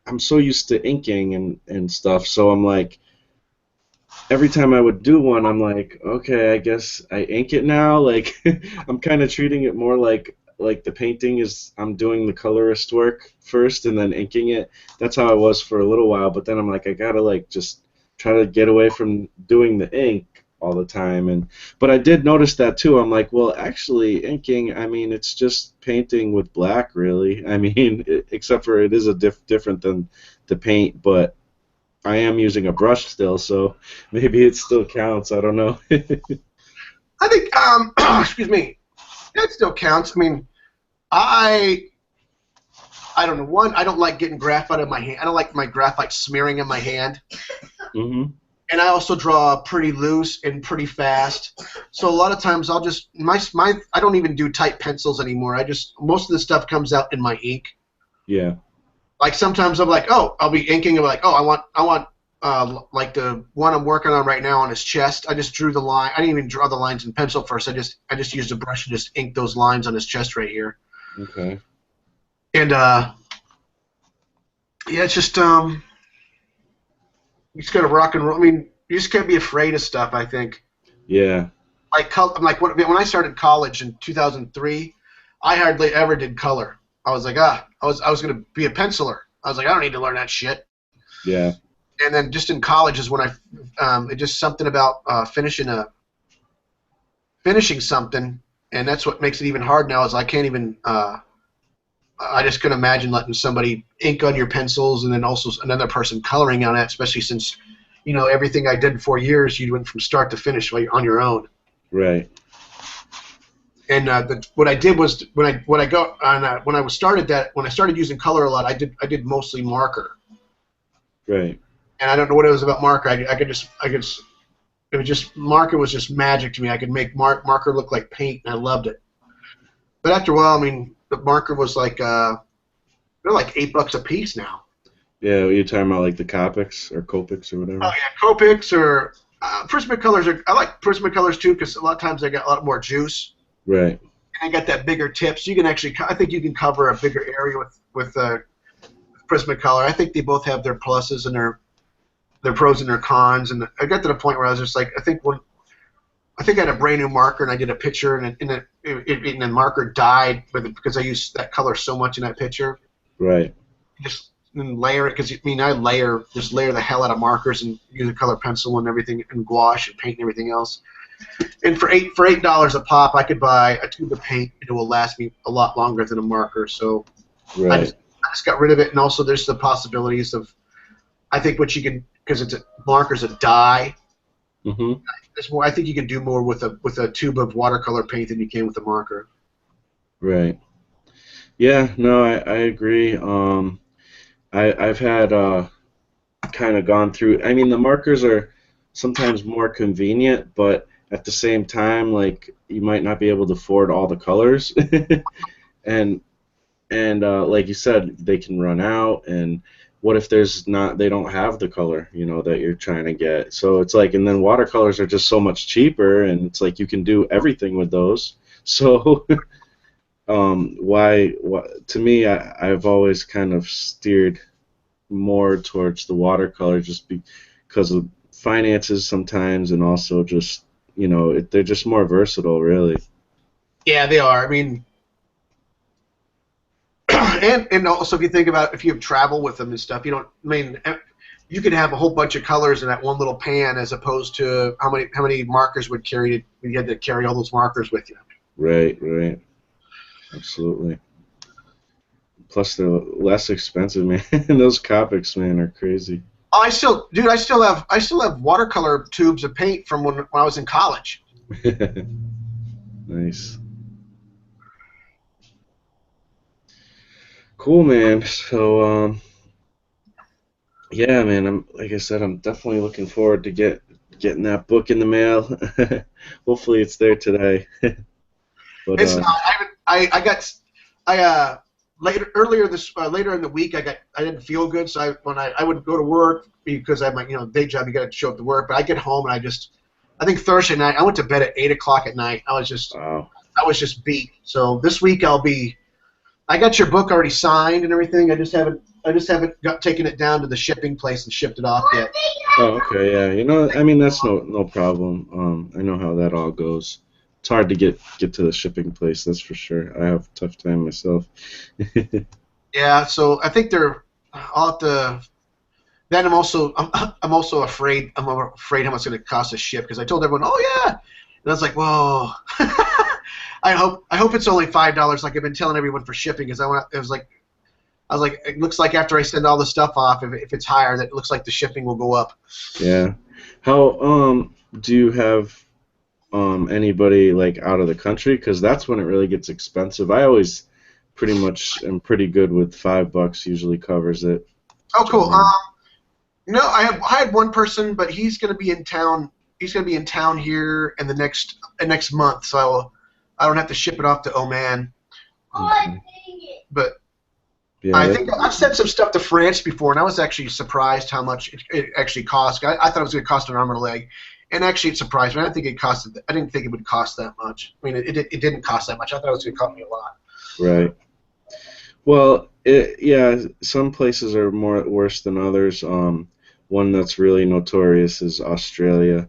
I'm so used to inking and stuff, so I'm like every time I would do one, I'm like, okay, I guess I ink it now. Like I'm kind of treating it more like the painting is I'm doing the colorist work first and then inking it. That's how I was for a little while, but then I'm like I gotta like just try to get away from doing the ink all the time. And but I did notice that too. I'm like, well, actually inking, I mean, it's just painting with black, really. I mean, except for it is a different than the paint, but I am using a brush still, so maybe it still counts. I don't know. I think excuse me, that still counts. I mean, I I don't know. One, I don't like getting graphite in my hand. I don't like my graphite smearing in my hand. Hmm. And I also draw pretty loose and pretty fast. So a lot of times I'll just my I don't even do tight pencils anymore. I just most of the stuff comes out in my ink. Yeah. Like sometimes I'm like, oh, I'll be inking. I'm like, oh, I want like the one I'm working on right now on his chest. I just drew the line. I didn't even draw the lines in pencil first. I just used a brush and just inked those lines on his chest right here. Okay. And yeah, it's just you just gotta rock and roll. I mean, you just can't be afraid of stuff. I think. Yeah. Like when I started college in 2003, I hardly ever did color. I was like, I was gonna be a penciler. I was like, I don't need to learn that shit. Yeah. And then just in college is when it just something about finishing something, and that's what makes it even hard now. Is I can't even. I just couldn't imagine letting somebody ink on your pencils and then also another person coloring on it, especially since, everything I did in 4 years, you went from start to finish on your own. Right. And what I did was when I started using color a lot, I did mostly marker, Right. and I don't know what it was about marker. It was just marker was just magic to me. I could make marker look like paint, and I loved it. But after a while, I mean, the marker was like they're like $8 a piece now. Yeah. You're talking about like the Copics or Copics or Oh whatever. yeah, Copics or Prismacolors are. I like Prismacolors too because a lot of times they got a lot more juice. Right. And they got that bigger tip, so you can actually. I think you can cover a bigger area with Prismacolor. I think they both have their pluses and their pros and their cons. And I got to the point where I was just like, I think I had a brand new marker and I did a picture and the marker died because I used that color so much in that picture. Right. Just layer it because I layer the hell out of markers and use a color pencil and everything and gouache and paint and everything else. And for $8 a pop, I could buy a tube of paint, and it will last me a lot longer than a marker. So I Right. just I just got rid of it, and also there's the possibilities of I think what you can because it's a marker's a dye. Hmm. There's more. I think you can do more with a tube of watercolor paint than you can with a marker. Right. Yeah, no, I agree. I've had kind of gone through. I mean, the markers are sometimes more convenient, but at the same time, like you might not be able to afford all the colors, and like you said, they can run out. And what if there's not? They don't have the color, that you're trying to get. So it's like, and then watercolors are just so much cheaper, and it's like you can do everything with those. So why to me, I've always kind of steered more towards the watercolor just because of finances sometimes, and also just they're just more versatile, really. Yeah, they are. I mean, and also if you think about if you have travel with them and stuff, you don't. I mean, you could have a whole bunch of colors in that one little pan, as opposed to how many markers would carry. You had to carry all those markers with you. Right, right, absolutely. Plus they're less expensive, man. Those Copics, man, are crazy. Oh, I still have watercolor tubes of paint from when I was in college. Nice. Cool, man. So yeah, man, I'm like I said, I'm definitely looking forward to getting that book in the mail. Hopefully it's there today. But It's not. I got. I later in the week I didn't feel good, so I would go to work because I have my day job. You got to show up to work, but I get home and I think Thursday night I went to bed at 8 o'clock at night. wow. I was just beat. So this week I got your book already signed and everything. I just haven't taken it down to the shipping place and shipped it off yet. Oh, okay, yeah. I mean that's no problem. I know how that all goes. It's hard to get to the shipping place, that's for sure. I have a tough time myself. Yeah, so I think I'll have to. Then I'm also afraid. I'm afraid how much it's going to cost to ship because I told everyone, oh yeah, and I was like, whoa. I hope it's only $5, like I've been telling everyone for shipping, because I was like, it looks like after I send all the stuff off, if it's higher, that it looks like the shipping will go up. Yeah. How do you have anybody like out of the country? Because that's when it really gets expensive. I always pretty much am pretty good with $5 usually covers it. Oh, cool. Um, No, I had one person, but he's going to be in town. He's going to be in town here in the next month, so I don't have to ship it off to Oman. okay. But Yeah, I think I've sent some stuff to France before, and I was actually surprised how much it actually cost. I thought it was going to cost an arm and a leg, and actually it surprised me. I didn't think it would cost that much. I mean, it didn't cost that much. I thought it was going to cost me a lot. right. Well, yeah, some places are more worse than others. One that's really notorious is Australia.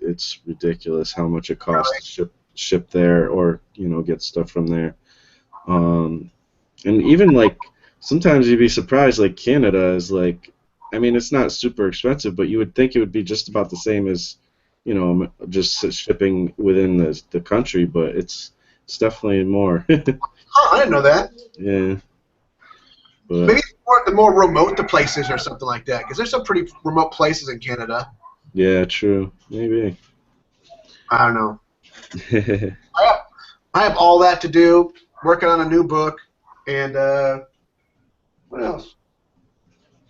It's ridiculous how much it costs to ship there, or get stuff from there. Um, and even like sometimes you'd be surprised. Like Canada is like, I mean, it's not super expensive, but you would think it would be just about the same as just shipping within the country, but it's definitely more. Oh, I didn't know that. Yeah, but Maybe the more remote the places or something like that, because there's some pretty remote places in Canada. yeah, true, maybe. I don't know. I have, I have all that to do, working on a new book, and what else?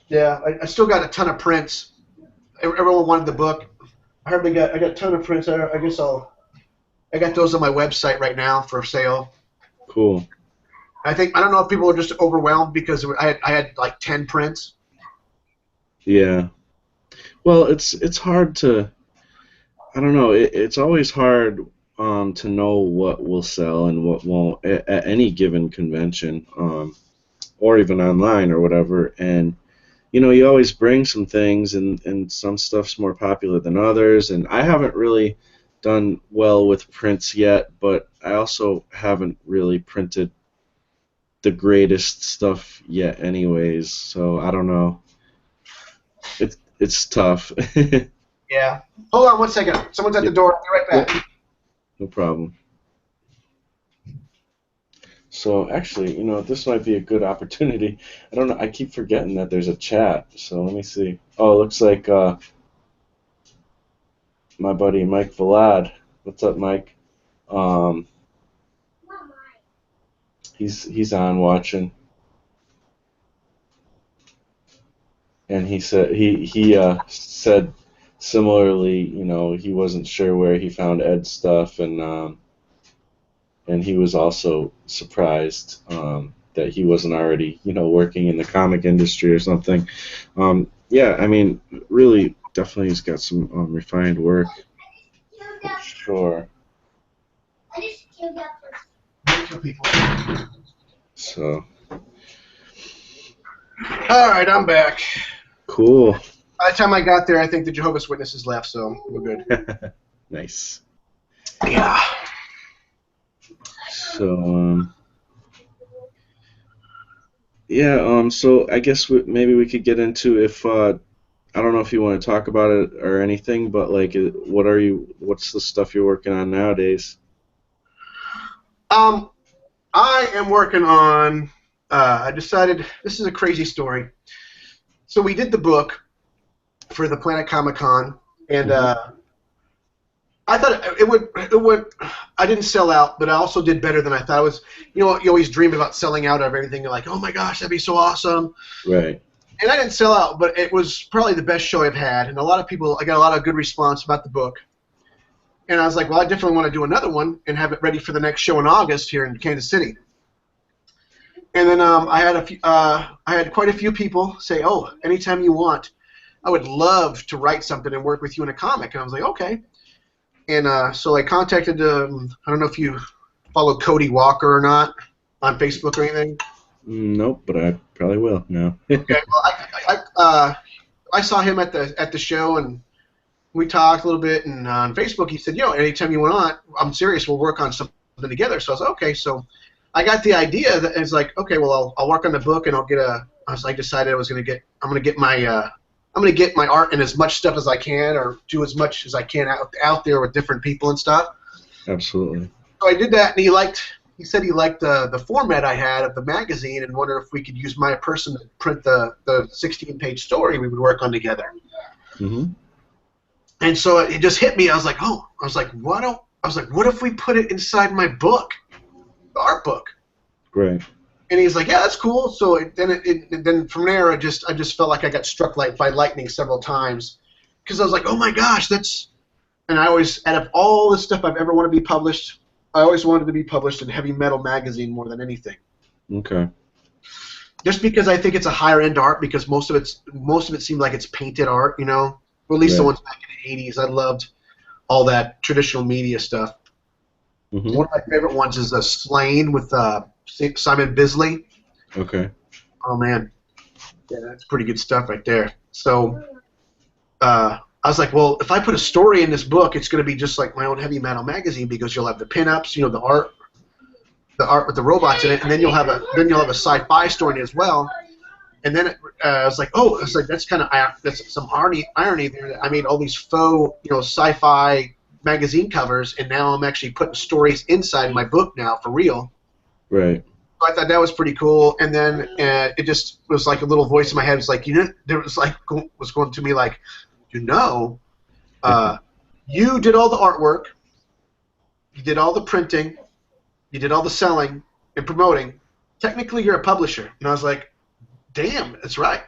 Yeah, I still got a ton of prints. Everyone wanted the book. I got a ton of prints. I got those on my website right now for sale. Cool. I don't know if people are just overwhelmed because I had like 10 prints. Yeah. Well, it's hard to. I don't know. It's always hard to know what will sell and what won't at any given convention, or even online or whatever. And you always bring some things, and some stuff's more popular than others. And I haven't really done well with prints yet, but I also haven't really printed the greatest stuff yet, anyways. So I don't know. It's tough. Yeah. Hold on 1 second. Someone's at the door. I'll be right back. Yep. No problem. So actually, this might be a good opportunity. I don't know. I keep forgetting that there's a chat. So let me see. Oh, it looks like my buddy Mike Vlad. What's up, Mike? Um, he's on watching, and he said similarly. He wasn't sure where he found Ed's stuff, and he was also surprised that he wasn't already, working in the comic industry or something. Yeah, I mean, really, definitely he's got some refined work. Sure. I just killed that person. People. So. All right, I'm back. Cool. By the time I got there, I think the Jehovah's Witnesses left, so we're good. Nice. Yeah. So, yeah, so I guess maybe we could get into if, I don't know if you want to talk about it or anything, but like, what's the stuff you're working on nowadays? I am working on, I decided, this is a crazy story. So we did the book for the Planet Comic Con, and I thought it would, I didn't sell out, but I also did better than I thought. It was, you always dream about selling out of everything. You're like, oh my gosh, that'd be so awesome. Right. And I didn't sell out, but it was probably the best show I've had, and I got a lot of good response about the book. And I was like, well, I definitely want to do another one and have it ready for the next show in August here in Kansas City. And then I had quite a few people say, oh, anytime you want, I would love to write something and work with you in a comic. And I was like, okay. And so I contacted, I don't know if you follow Cody Walker or not on Facebook or anything. Nope, but I probably will now. Okay, well, I saw him at the show, and we talked a little bit, and on Facebook he said, anytime you want, I'm serious, we'll work on something together. So I was like, okay. So I got the idea that it's like, okay, well, I'll work on the book, and I decided I'm gonna get my art in as much stuff as I can, or do as much as I can out there with different people and stuff. Absolutely. So I did that, and he said he liked the format I had of the magazine, and wonder if we could use my person to print the 16-page story we would work on together. Mm-hmm. And so it just hit me. I was like, what if we put it inside my book, the art book? Great. And he's like, yeah, that's cool. So then from there, I just felt like I got struck by lightning several times, because I was like, oh my gosh, and I always, out of all the stuff I've ever wanted to be published, I always wanted to be published in Heavy Metal magazine more than anything. Okay. Just because I think it's a higher end art, because most of it seemed like it's painted art, Or at least the ones back in the 80s. I loved all that traditional media stuff. Mm-hmm. One of my favorite ones is Slain with Simon Bisley. Okay. Oh, man. Yeah, that's pretty good stuff right there. So I was like, well, if I put a story in this book, it's going to be just like my own Heavy Metal magazine, because you'll have the pinups, the art with the robots in it, and then you'll have a sci-fi story in it as well. And then I was like, that's that's some irony there. That I made all these faux, sci-fi magazine covers, and now I'm actually putting stories inside my book now for real. Right. So I thought that was pretty cool. And then it just was like a little voice in my head. It was like, there was going to me like, you did all the artwork, you did all the printing, you did all the selling and promoting. Technically, you're a publisher. And I was like, damn, that's right.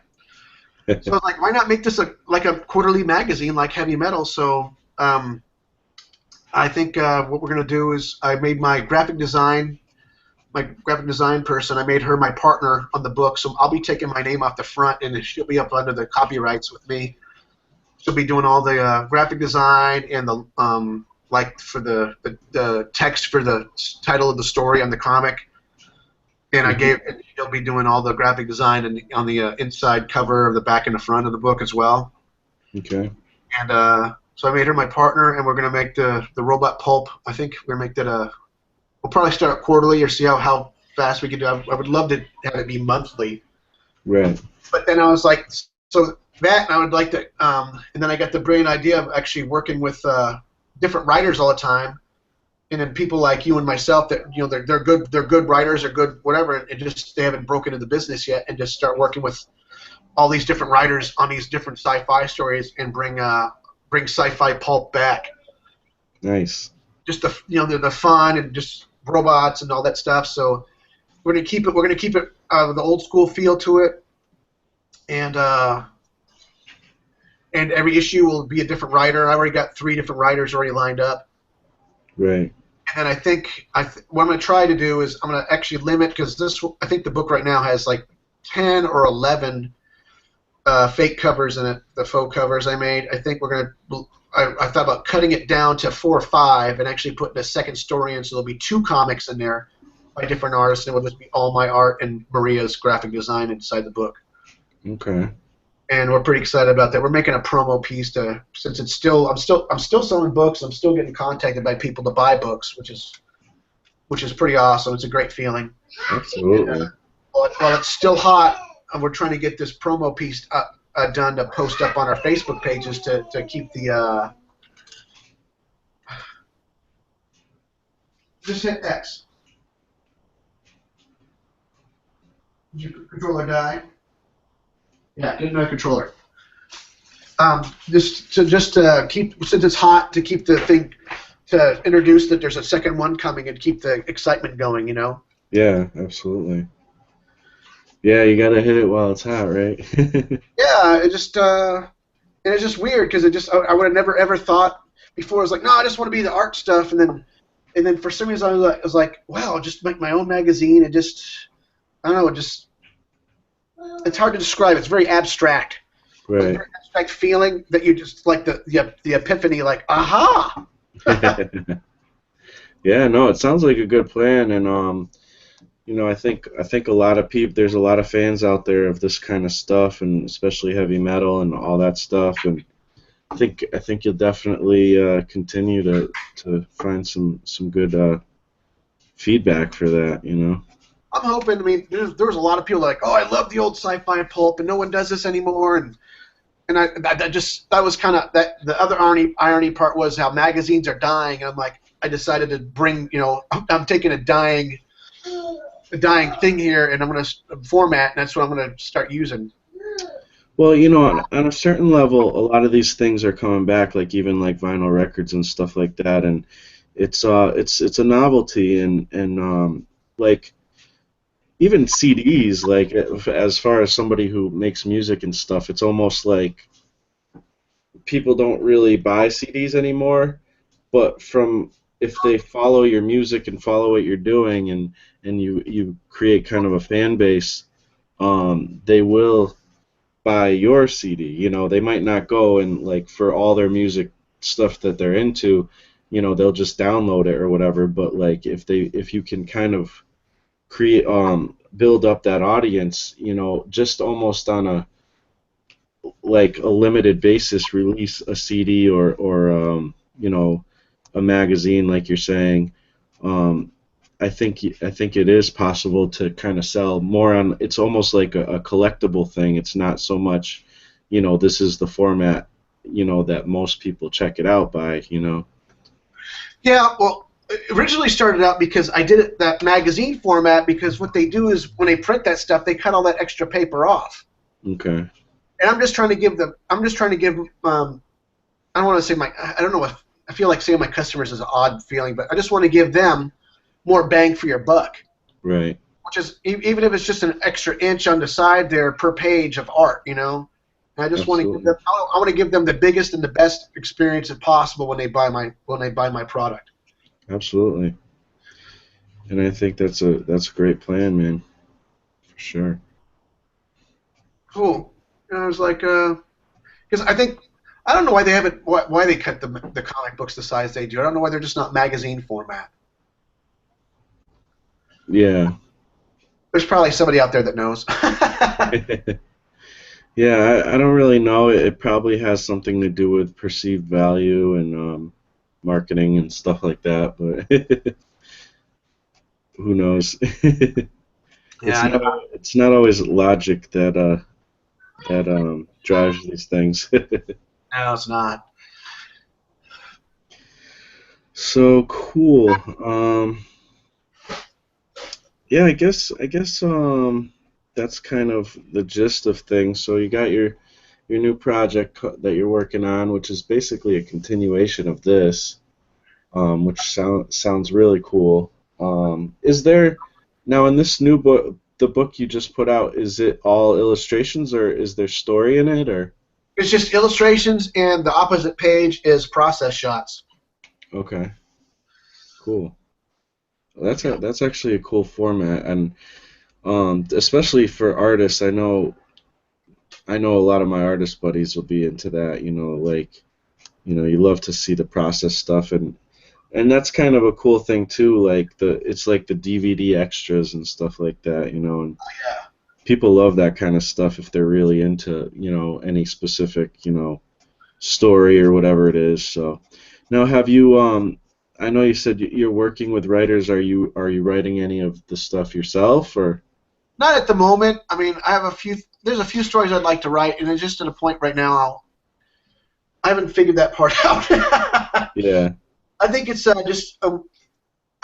So I was like, why not make this like a quarterly magazine like Heavy Metal? So I think what we're going to do is I made my graphic design person, I made her my partner on the book. So I'll be taking my name off the front, and she'll be up under the copyrights with me. She'll be doing all the graphic design and the for the text for the title of the story on the comic. And she'll be doing all the graphic design on the inside cover of the back and the front of the book as well. Okay. And so I made her my partner, and we're going to make the robot pulp. I think we're going to make that we'll probably start quarterly or see how fast we can do. I would love to have it be monthly. Right. But then I was like, so that, and I would like to, and then I got the brilliant idea of actually working with different writers all the time, and then people like you and myself that they're good writers or good whatever, and just they haven't broken into business yet, and just start working with all these different writers on these different sci-fi stories and bring sci-fi pulp back. Nice. Just the fun and just robots and all that stuff. So we're gonna keep it. We're gonna keep it the old school feel to it, and every issue will be a different writer. I already got 3 different writers already lined up. Right. And I think what I'm going to try to do is I'm going to actually limit, because I think the book right now has like 10 or 11 fake covers in it, the faux covers I made. I think we're going to. I thought about cutting it down to 4 or 5 and actually putting a second story in, so there'll be 2 comics in there by different artists, and it will just be all my art and Maria's graphic design inside the book. Okay. And we're pretty excited about that. We're making a promo piece since it's still I'm still selling books. I'm still getting contacted by people to buy books, which is pretty awesome. It's a great feeling. Absolutely. While it's still hot, we're trying to get this promo piece done to post up on our Facebook pages to keep the just hit X. Did your controller die? Yeah, get another controller. Just to keep, since it's hot, to keep the thing, to introduce that there's a second one coming and keep the excitement going, you know? Yeah, absolutely. Yeah, you gotta hit it while it's hot, right? Yeah, and it's just weird because I would have never ever thought before. I was like, no, I just want to be the art stuff, and then for some reason I was like, wow, I'll just make my own magazine, and I don't know, it's hard to describe. It's very abstract. Right. It's a very abstract feeling that you just like the epiphany, like, aha. Yeah, no, it sounds like a good plan, and I think a lot of people, there's a lot of fans out there of this kind of stuff, and especially heavy metal and all that stuff, and I think you'll definitely continue to find some good feedback for that, you know. I'm hoping. I mean, there was a lot of people like, oh, I love the old sci-fi pulp, and no one does this anymore, and that was kind of that. The other irony part was how magazines are dying, and I'm like, I decided to bring, I'm taking a dying thing here, and I'm going to format, and that's what I'm going to start using. Well, on a certain level, a lot of these things are coming back, like even like vinyl records and stuff like that, and it's a novelty, and like even CDs, like as far as somebody who makes music and stuff, it's almost like people don't really buy CDs anymore, but if they follow your music and follow what you're doing, and you create kind of a fan base, they will buy your CD. They might not go and like for all their music stuff that they're into, they'll just download it or whatever. But like if you can kind of create build up that audience, just almost on a limited basis, release a CD or a magazine like you're saying. I think it is possible to kind of sell more on. It's almost like a collectible thing. It's not so much, this is the format, that most people check it out by. Yeah, well, it originally started out because I did it that magazine format, because what they do is when they print that stuff, they cut all that extra paper off. Okay. And I'm just trying to give I don't want to say I don't know if I feel like saying my customers is an odd feeling, but I just want to give them more bang for your buck. Right. Which is, even if it's just an extra inch on the side there per page of art, And I just want to give them, I want to give them the biggest and the best experience possible when they buy my product. Absolutely. And I think that's a great plan, man. For sure. Cool. And I was like, because I don't know why they haven't, why they cut the comic books the size they do. I don't know why they're just not magazine format. Yeah. There's probably somebody out there that knows. Yeah, I don't really know. It probably has something to do with perceived value and marketing and stuff like that, but who knows? Yeah, It's not always logic that drives these things. No, it's not. So cool. Yeah, I guess that's kind of the gist of things. So you got your new project that you're working on, which is basically a continuation of this, which sounds really cool. Is there now in this new book, the book you just put out, is it all illustrations or is there story in it or? It's just illustrations, and the opposite page is process shots. Okay, cool. Well, Yeah. that's actually a cool format, and especially for artists, I know a lot of my artist buddies will be into that. Like you love to see the process stuff, and that's kind of a cool thing too. Like it's like the DVD extras and stuff like that. And people love that kind of stuff if they're really into any specific story or whatever it is. So now have you I know you said you're working with writers. Are you writing any of the stuff yourself or? Not at the moment. I mean, I have a few. There's a few stories I'd like to write, and it's just at a point right now. I haven't figured that part out. Yeah, I think it's just I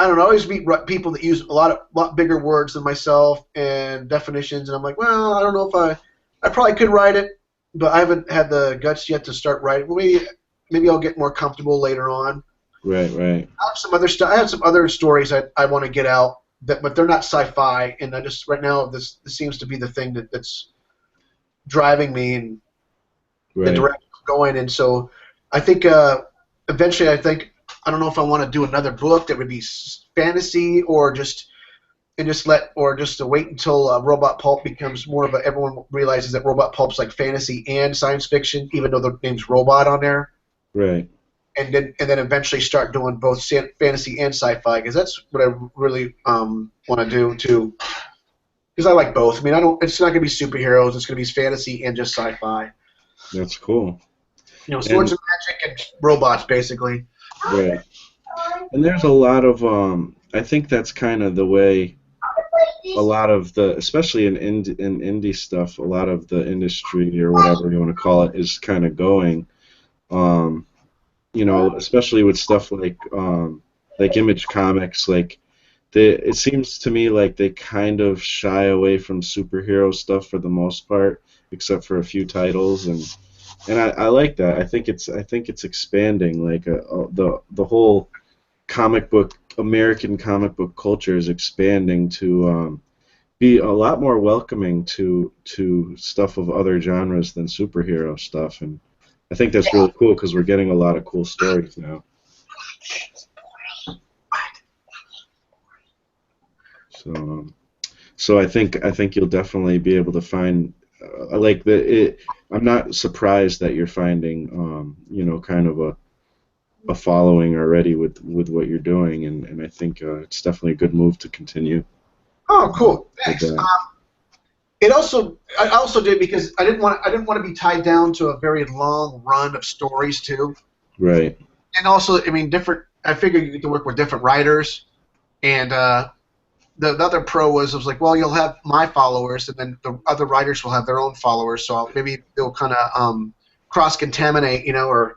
don't know. I always meet people that use a lot bigger words than myself and definitions, and I'm like, well, I don't know if I probably could write it, but I haven't had the guts yet to start writing. Well, maybe I'll get more comfortable later on. right. I have some other stuff. I have some other stories I want to get out but they're not sci-fi, and I just right now this seems to be the thing that's driving me in the Right. direction I'm going. And so I think eventually I don't know if I want to do another book that would be fantasy or just to wait until Robot Pulp becomes more of a everyone realizes that Robot Pulp's like fantasy and science fiction, even though the name's Robot on there. Right. And then eventually start doing both fantasy and sci-fi, because that's what I really want to do too. Because I like both. I mean, I don't. It's not going to be superheroes. It's going to be fantasy and just sci-fi. That's cool. Swords And and magic and robots, basically. right. And there's a lot of I think that's kind of the way a lot of the, especially in indie stuff, a lot of the industry or whatever you want to call it is kind of going. Um, especially with stuff like Image Comics, like it seems to me like they kind of shy away from superhero stuff for the most part, except for a few titles, and I like that. I think it's expanding. Like the whole comic book American comic book culture is expanding to be a lot more welcoming to stuff of other genres than superhero stuff, and I think that's really cool because we're getting a lot of cool stories now. So, so I think you'll definitely be able to find like the it. I'm not surprised that you're finding kind of a following already with what you're doing, and I think it's definitely a good move to continue Oh, cool. with Thanks. that. I also did because I didn't want to be tied down to a very long run of stories too. Right. And also, I mean, different. I figured you get to work with different writers, and the other pro was like, well, you'll have my followers, and then the other writers will have their own followers. So maybe they'll kind of cross contaminate, or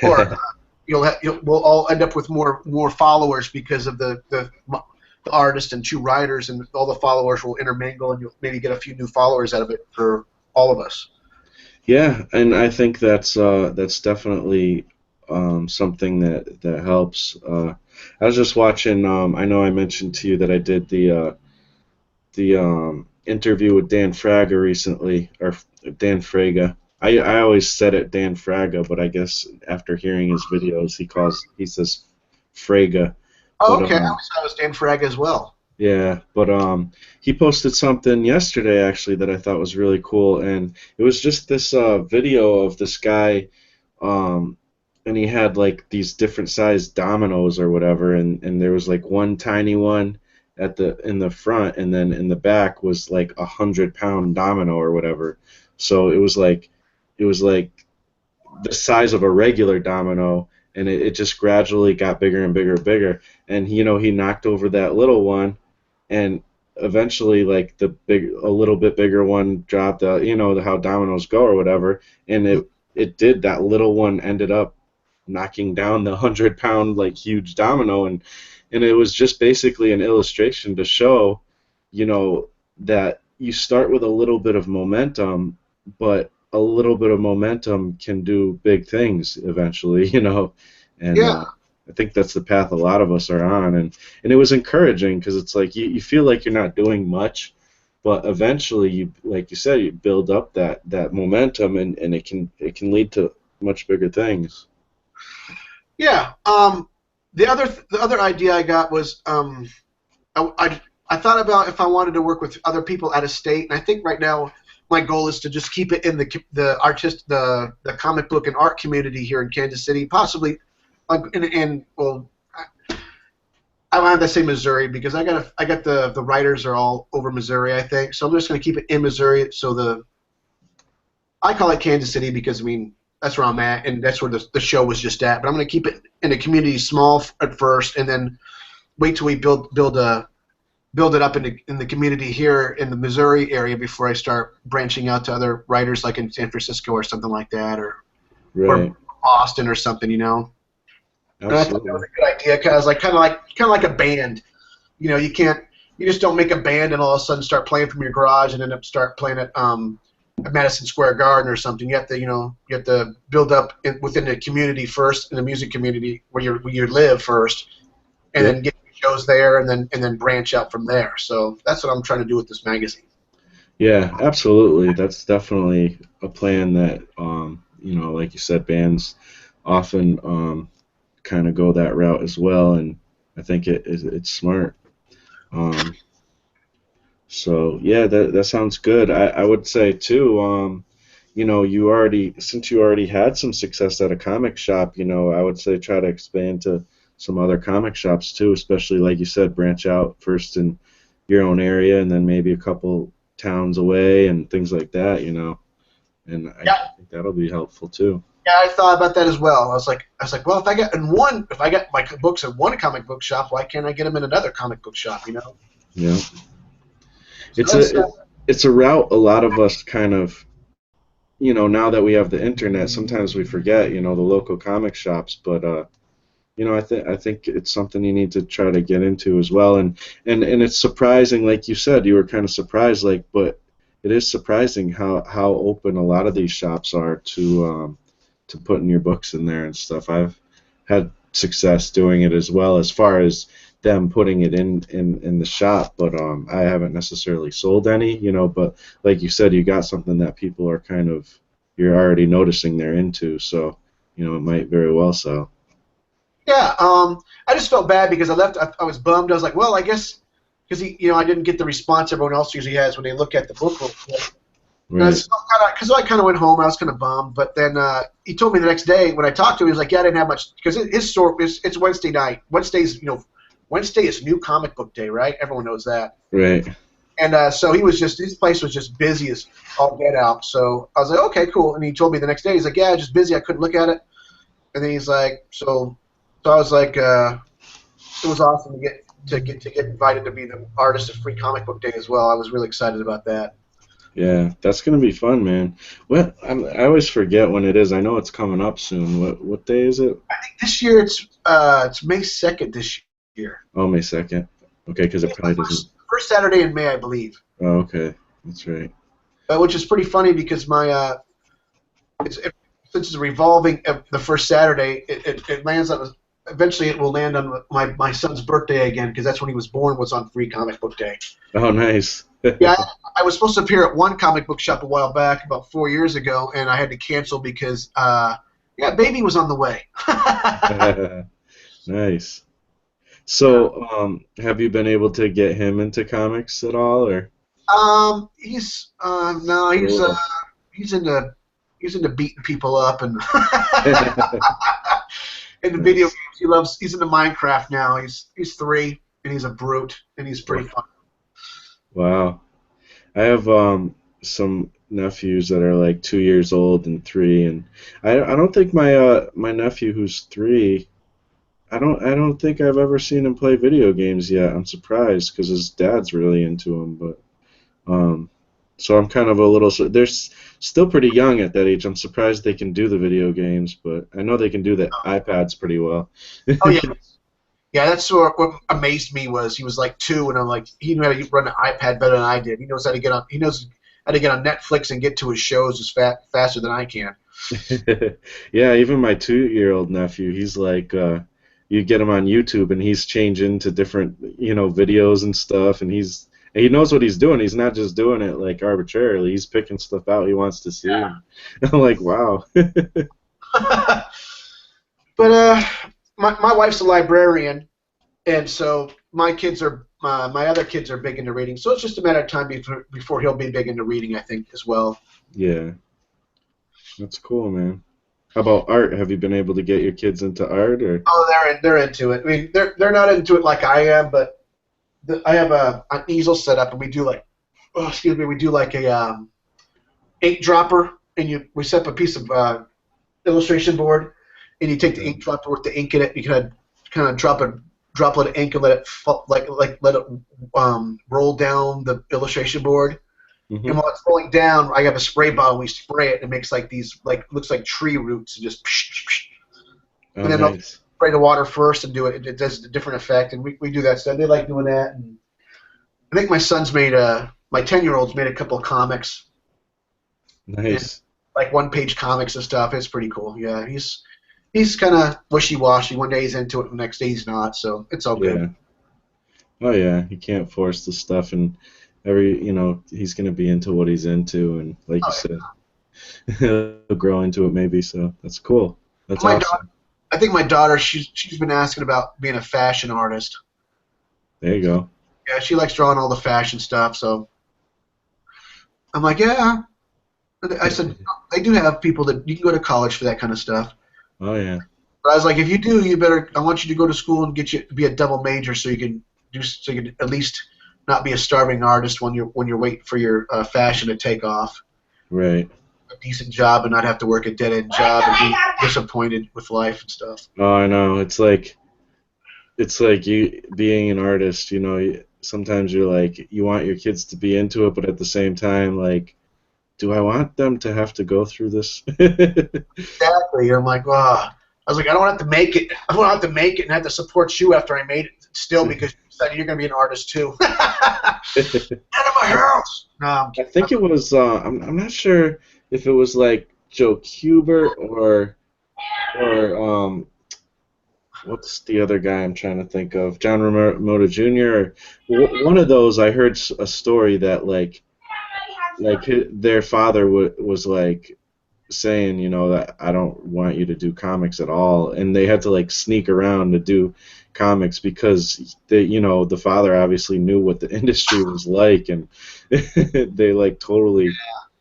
we'll all end up with more followers because of the artist and two writers, and all the followers will intermingle, and you'll maybe get a few new followers out of it for all of us. Yeah, and I think that's definitely something that helps. I was just watching. I know I mentioned to you that I did the interview with Dan Fraga recently, or Dan Fraga. I always said it Dan Fraga, but I guess after hearing his videos, he says Fraga. Oh, But okay. I always thought it was Dan Fraga as well. yeah, but he posted something yesterday actually that I thought was really cool, and it was just this video of this guy, um, and he had like these different sized dominoes or whatever, and there was like one tiny one in the front, and then in the back was like 100-pound domino or whatever. So it was like the size of a regular domino, and it just gradually got bigger and bigger and bigger. And he knocked over that little one, and eventually, like a little bit bigger one dropped, you know, how dominoes go or whatever, and it did. That little one ended up knocking down the 100 pound like huge domino, and it was just basically an illustration to show, you know, that you start with a little bit of momentum, but a little bit of momentum can do big things eventually, you know, and Yeah, I think that's the path a lot of us are on, and it was encouraging because it's like you feel like you're not doing much, but eventually you, like you said, you build up that momentum, and it can lead to much bigger things. yeah. The other idea I got was I thought about if I wanted to work with other people out of state, and I think right now my goal is to just keep it in the comic book and art community here in Kansas City, possibly like in well, I wanted to say Missouri because I got the writers are all over Missouri, I think, so I'm just going to keep it in Missouri. So I call it Kansas City because I mean that's where I'm at, and that's where the show was just at. But I'm going to keep it in the community small at first, and then wait till we build it up in the community here in the Missouri area before I start branching out to other writers like in San Francisco or something like that, or Right. Austin or something, you know. And I thought that was Absolutely. a good idea because like kind of like a band. You know, you just don't make a band and all of a sudden start playing from your garage and end up start playing at Madison Square Garden or something. You have to build up within the community first, in the music community where you live first, and Yep. then get shows there, and then branch out from there. So that's what I'm trying to do with this magazine. Yeah, absolutely. That's definitely a plan that, you know, like you said, bands often kind of go that route as well, and I think it's smart. Um, so yeah, that sounds good. I would say too, you know, since you already had some success at a comic shop, you know, I would say try to expand to some other comic shops too, especially like you said, branch out first in your own area and then maybe a couple towns away and things like that, you know. And I Yeah, think that'll be helpful too. yeah, I thought about that as well. Well, if I got my books in one comic book shop, why can't I get them in another comic book shop? You know. Yeah. So It's that's it's a route a lot of us kind of, you know, now that we have the internet, sometimes we forget, you know, the local comic shops, but you know, I think it's something you need to try to get into as well. And it's surprising, like you said, you were kind of surprised, like, but it is surprising how open a lot of these shops are to putting your books in there and stuff. I've had success doing it as well, as far as them putting it in the shop, but I haven't necessarily sold any, you know. But like you said, you got something that people are kind of, you're already noticing they're into, so you know it might very well sell. yeah. I just felt bad because I left. I was bummed. I was like, well, I guess because I didn't get the response everyone else usually has when they look at the book real quick. And Right. I kind of went home. I was kind of bummed, but then he told me the next day when I talked to him, he was like, "Yeah, I didn't have much because his store is it's Wednesday night. Wednesday is New Comic Book Day, right? Everyone knows that." Right. And so his place was just busy as all get out. So I was like, "Okay, cool." And he told me the next day, he's like, "Yeah, just busy. I couldn't look at it." And then he's like, so I was like, it was awesome to get invited to be the artist of Free Comic Book Day as well. I was really excited about that. Yeah, that's gonna be fun, man. I always forget when it is. I know it's coming up soon. What day is it? This year it's May 2nd this year. Oh, May 2nd. Okay, because it It's the probably doesn't. first Saturday in May, I believe, Oh, okay, that's right. which is pretty funny because it's, it, since it's revolving the first Saturday, it lands on eventually it will land on my son's birthday again because that's when he was born was on Free Comic Book Day. Oh, nice. Yeah, I was supposed to appear at one comic book shop a while back, about 4 years ago, and I had to cancel because yeah, baby was on the way. Nice. Yeah. So, have you been able to get him into comics at all, or? He's no, Cool. he's into he's into beating people up and in the video Nice. games. He's into Minecraft now. He's 3 and he's a brute and he's pretty fun. Wow. I have some nephews that are like 2 years old and three, and I don't think my nephew who's three. I don't think I've ever seen him play video games yet. I'm surprised because his dad's really into him, but um, so I'm kind of a little. They're still pretty young at that age. I'm surprised they can do the video games, but I know they can do the iPads pretty well. Oh yeah, yeah. That's what amazed me was he was like 2, and I'm like he knew how to run an iPad better than I did. He knows how to get on. He knows how to get on Netflix and get to his shows as faster than I can. Yeah, even my 2-year-old nephew, he's like, you get him on YouTube and he's changing to different, videos and stuff, and he knows what he's doing. He's not just doing it like arbitrarily. He's picking stuff out he wants to see. Yeah. I'm like, wow. But my wife's a librarian, and so my other kids are big into reading. So it's just a matter of time before he'll be big into reading, I think, as well. Yeah, that's cool, man. How about art? Have you been able to get your kids into art or? Oh, they're into it. I mean, they're not into it like I am, but I have an easel set up, and we do like, we do like a ink dropper, and we set up a piece of illustration board, and you take the ink dropper with the ink in it. You kind of drop a droplet of ink and let it let it roll down the illustration board. Hmm. And while it's rolling down, I have a spray bottle. We spray it, and it makes like these looks like tree roots, and just. Oh, And then I'll nice. spray the water first and do it. It does a different effect, and we do that stuff. They like doing that. And I think my 10-year-old's made a couple of comics, and Nice. like one-page comics and stuff. It's pretty cool. Yeah, he's kind of wishy-washy. One day he's into it, the next day he's not. So it's all good. Yeah. Oh yeah, you can't force the stuff, and he's gonna be into what he's into, and like you Oh, said, he'll grow into it maybe. So that's cool. That's my daughter, awesome. I think my daughter, she's been asking about being a fashion artist. There you go. Yeah, she likes drawing all the fashion stuff. So I'm like, yeah. I said they do have people that you can go to college for that kind of stuff. Oh yeah. But I was like, if you do, you better. I want you to go to school and get you to be a double major, so you can at least not be a starving artist when you're waiting for your fashion to take off. Right. A decent job and not have to work a dead end job and be disappointed with life and stuff. Oh, I know. It's like you being an artist. Sometimes you're like you want your kids to be into it, but at the same time, like, do I want them to have to go through this? Exactly. I'm like, I was like, I don't have to make it. I don't have to make it and have to support you after I made it still because you decided you're going to be an artist too. Out of my house. No, I'm I kidding. think it was. I'm not sure if it was like Joe Kubert or what's the other guy I'm trying to think of? John Ramota Jr. One of those. I heard a story that their father was like saying, that I don't want you to do comics at all, and they had to like sneak around to do comics because the father obviously knew what the industry was like, and they like totally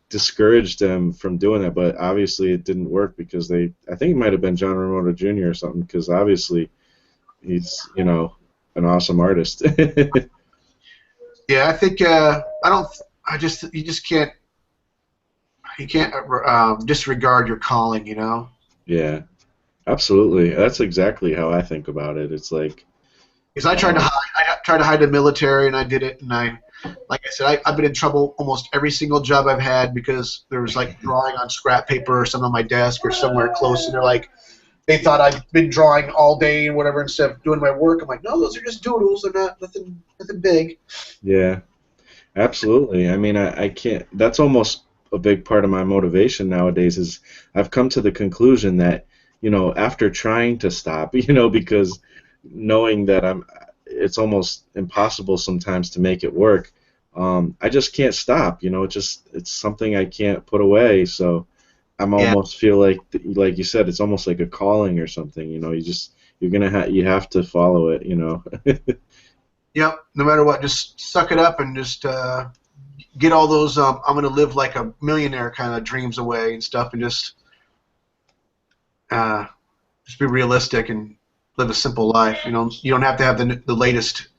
discouraged them from doing that. But obviously it didn't work because I think it might have been John Ramota Jr. or something, because obviously he's an awesome artist. Yeah, I think I don't. You just can't. You can't disregard your calling. Yeah, absolutely. That's exactly how I think about it. It's like, Because I tried to um, hide. I tried to hide the military, and I did it. And like I said, I've been in trouble almost every single job I've had because there was like drawing on scrap paper or something on my desk or somewhere close, and they thought I'd been drawing all day and whatever instead of doing my work. I'm like, no, those are just doodles. They're not nothing big. yeah, absolutely. I mean, I can't. That's almost a big part of my motivation nowadays. Is I've come to the conclusion that after trying to stop, because knowing that it's almost impossible sometimes to make it work. I just can't stop. It's something I can't put away. So I'm Yeah. almost feel like you said, it's almost like a calling or something. You have to follow it. Yep. No matter what, just suck it up and just get all those I'm going to live like a millionaire kind of dreams away and stuff, and just be realistic and live a simple life. You don't have to have the latest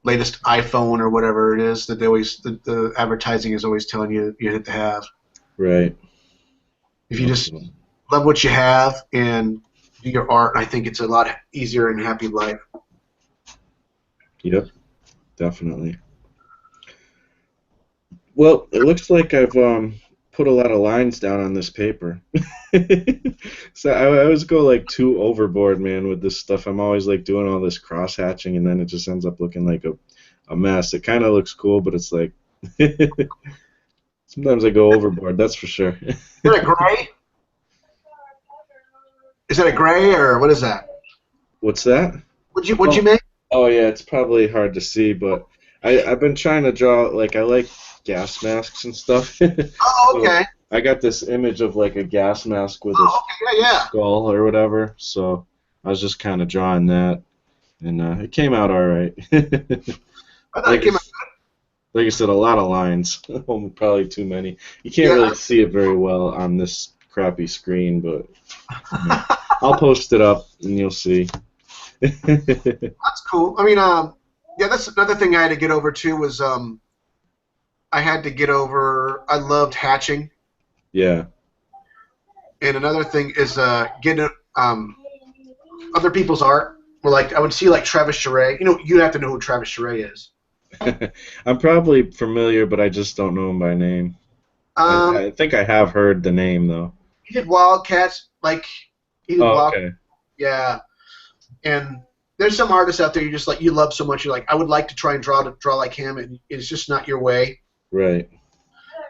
iPhone or whatever it is that the advertising is always telling you have to have. Right. If you just Absolutely. love what you have and do your art. I think it's a lot easier and happy life. Yep, definitely. Well, it looks like I've put a lot of lines down on this paper. So I always go like too overboard, man, with this stuff. I'm always like doing all this cross hatching, and then it just ends up looking like a mess. It kind of looks cool, but it's like sometimes I go overboard. That's for sure. Is that a gray? Is that a gray or what is that? What's that? What'd you Oh, make? oh yeah, it's probably hard to see, but I've been trying to draw like I like gas masks and stuff. Oh, So okay. I got this image of like a gas mask with a Oh, okay. Yeah, yeah. skull or whatever. So I was just kind of drawing that, and it came out all right. I thought it Like came out. like I said, a lot of lines, probably too many. You can't Yeah. really see it very well on this crappy screen, but I'll post it up and you'll see. That's cool. I mean, yeah, that's another thing I had to get over too was I had to get over. I loved hatching, Yeah. and another thing is getting other people's art. Well, like I would see like Travis Charest. You know, you have to know who Travis Charest is. I'm probably familiar, but I just don't know him by name. Um, I think I have heard the name though. he did Wildcats. Like he did Oh, Wild. okay. Yeah, and there's some artists out there you just like you love so much. You're like, I would like to try and draw like him, and it's just not your way. Right.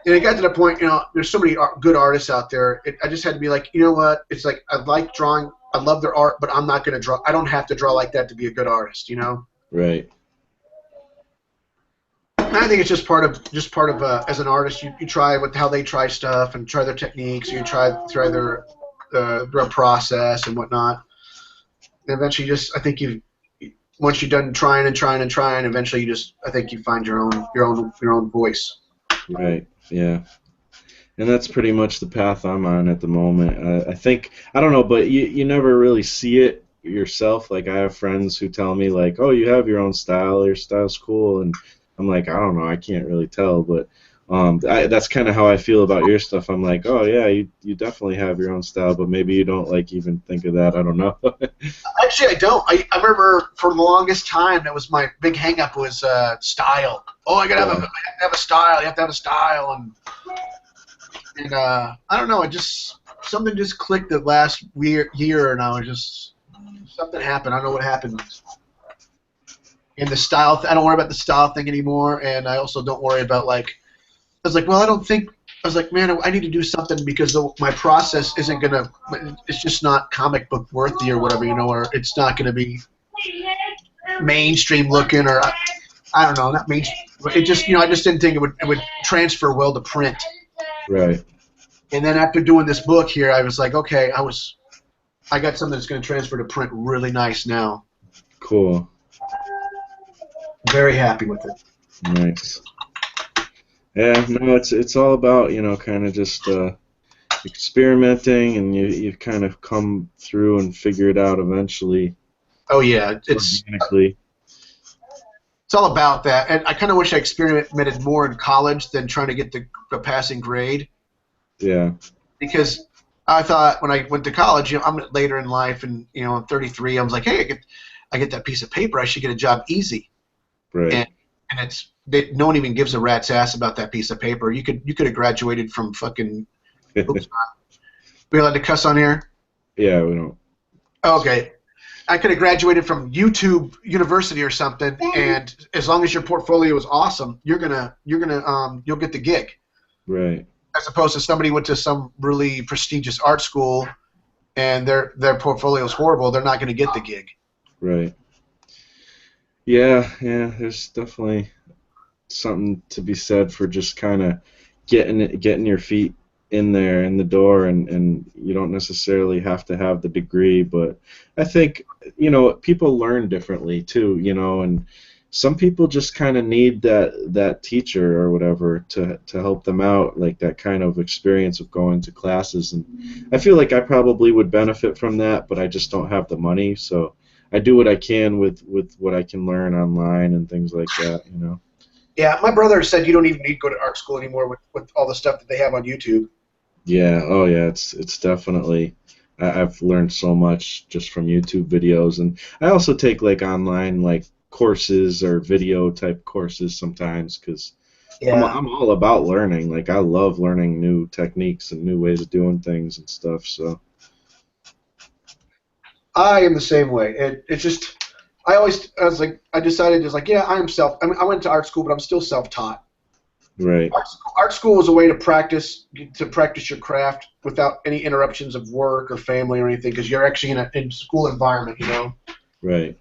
And it got to the point, you know, there's so many good artists out there. I just had to be like, you know what? It's like I like drawing. I love their art, but I'm not going to draw. I don't have to draw like that to be a good artist, you know. Right. And I think it's just part of as an artist, you try with how they try stuff and try their techniques. You try their process and whatnot. And eventually, just I think you once you're done trying and trying and trying, eventually I think you find your own voice. Right. Yeah. And that's pretty much the path I'm on at the moment. I think I don't know, but you never really see it yourself. Like I have friends who tell me like, "Oh, you have your own style. Your style's cool," and I'm like, I don't know. I can't really tell, but that's kind of how I feel about your stuff. I'm like, oh yeah, you definitely have your own style, but maybe you don't like even think of that. I don't know. Actually, I don't. I remember for the longest time that was my big hang-up was style. Oh, I have to have a style. You have to have a style, and I don't know. It just something just clicked the last year, and I was just something happened. I don't know what happened. And the style, I don't worry about the style thing anymore, and I also don't worry about like. I was like, well, I was like, man, I need to do something because my process isn't gonna. It's just not comic book worthy or whatever, you know, or it's not gonna be mainstream looking, or I don't know, not mainstream. It just, you know, I just didn't think it would transfer well to print. Right. And then after doing this book here, I was like, okay, I got something that's going to transfer to print really nice now. Cool. Very happy with it. Nice. Yeah, no, it's all about, you know, kind of just experimenting, and you've kind of come through and figure it out eventually. Oh yeah, it's Organically. it's all about that. And I kind of wish I experimented more in college than trying to get the passing grade. Yeah. Because I thought when I went to college, you know, I'm later in life, and you know, I'm 33. I was like, hey, I get that piece of paper. I should get a job easy. Right. And no one even gives a rat's ass about that piece of paper. You could have graduated from fucking. Oops, we allowed to cuss on here? Yeah, we don't. Okay. I could have graduated from YouTube University or something, and as long as your portfolio is awesome, you'll get the gig. Right. As opposed to somebody went to some really prestigious art school and their portfolio is horrible, they're not going to get the gig. Right. Yeah, there's definitely something to be said for just kind of getting your feet in there in the door, and you don't necessarily have to have the degree, but I think, you know, people learn differently too, you know, and some people just kind of need that teacher or whatever to help them out, like that kind of experience of going to classes, and I feel like I probably would benefit from that, but I just don't have the money, so I do what I can with what I can learn online and things like that, you know. Yeah, my brother said you don't even need to go to art school anymore with all the stuff that they have on YouTube. Yeah, oh yeah, it's definitely. I've learned so much just from YouTube videos, and I also take like online like courses or video type courses sometimes because Yeah. I'm all about learning. Like I love learning new techniques and new ways of doing things and stuff. So I am the same way. It's just I was like I decided just like yeah I mean I went to art school but I'm still self-taught. right, Art school is a way to practice your craft without any interruptions of work or family or anything because you're actually in a school environment, you know. right,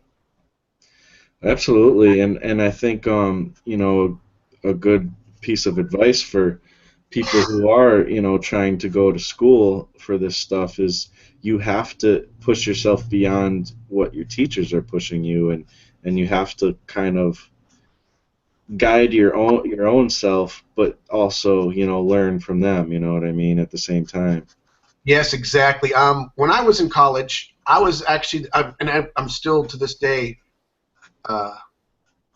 absolutely. And I think a good piece of advice for people who are trying to go to school for this stuff is you have to push yourself beyond what your teachers are pushing you, and you have to kind of guide your own self, but also learn from them. You know what I mean? At the same time. Yes, exactly. When I was in college, I was actually, I'm still to this day. Uh,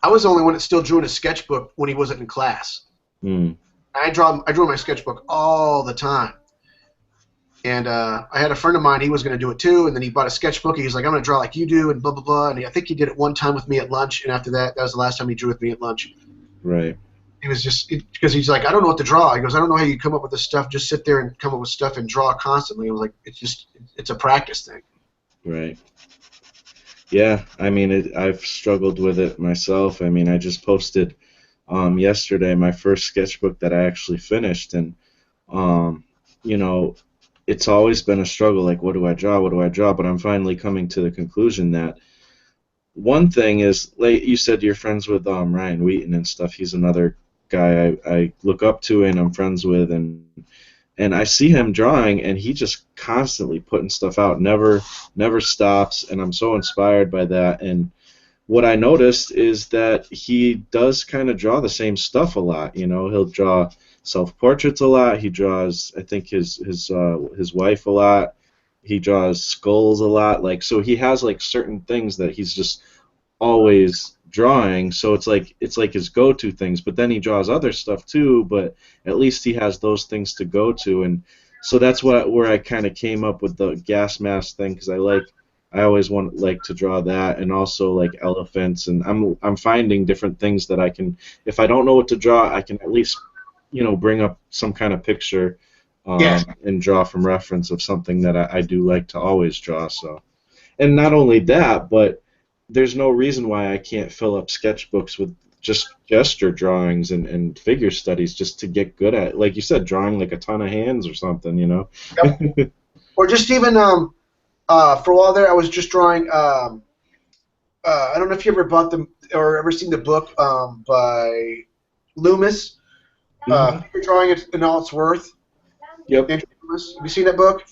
I was the only one that still drew in a sketchbook when he wasn't in class. Hmm. I drew my sketchbook all the time. And I had a friend of mine. He was going to do it too, and then he bought a sketchbook. He was like, "I'm going to draw like you do," and blah blah blah. And I think he did it one time with me at lunch, and after that, that was the last time he drew with me at lunch. Right. He was just because he's like, "I don't know what to draw." He goes, "I don't know how you come up with this stuff. Just sit there and come up with stuff and draw constantly." I was like, it's a practice thing." Right. Yeah. I mean, I've struggled with it myself. I mean, I just posted yesterday my first sketchbook that I actually finished, and um, you know, it's always been a struggle. Like, what do I draw? What do I draw? But I'm finally coming to the conclusion that one thing is, like you said, you're friends with Ryan Wheaton and stuff. He's another guy I look up to and I'm friends with, and I see him drawing, and he just constantly putting stuff out, never stops, and I'm so inspired by that. And what I noticed is that he does kind of draw the same stuff a lot. He'll draw self-portraits a lot. He draws, I think, his wife a lot. He draws skulls a lot. Like, so he has like certain things that he's just always drawing. So it's like his go-to things. But then he draws other stuff too. But at least he has those things to go to. And so that's where I kind of came up with the gas mask thing because I always want like to draw that, and also like elephants, and I'm finding different things that I can, if I don't know what to draw, I can at least bring up some kind of picture Yes. and draw from reference of something that I do like to always draw. So, and not only that, but there's no reason why I can't fill up sketchbooks with just gesture drawings and figure studies just to get good at, like you said, drawing like a ton of hands or something. Yep. Or just even for a while there, I was just drawing. I don't know if you ever bought them or ever seen the book by Loomis, Hmm. Figure Drawing It in All Its Worth. Yep. Andrew Loomis. Have you seen that book?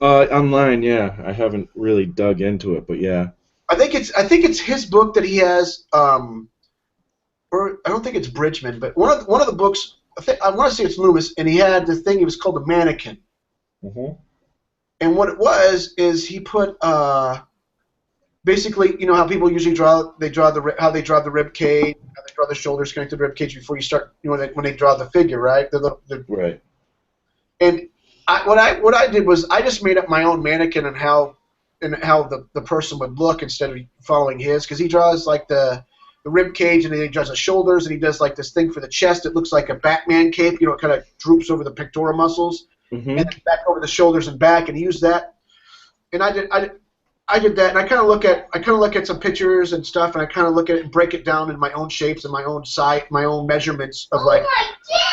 Online, yeah. I haven't really dug into it, but yeah. I think it's his book that he has. Or I don't think it's Bridgman, but one of the books. I want to say it's Loomis, and he had the thing. It was called the Mannequin. Hmm. And what it was is he put basically, you know how people usually draw how they draw the rib cage, how they draw the shoulders connected to the rib cage before you start, when they draw the figure, right? Right. And what I did was I just made up my own mannequin and how the person would look instead of following his, because he draws like the rib cage, and then he draws the shoulders, and he does like this thing for the chest. It looks like a Batman cape, it kind of droops over the pectoral muscles, and Hmm. then back over the shoulders and back, and he used that. And I did that, and I kind of look at some pictures and stuff, and I kind of look at it and break it down in my own shapes and my own size, my own measurements of Oh like, my god!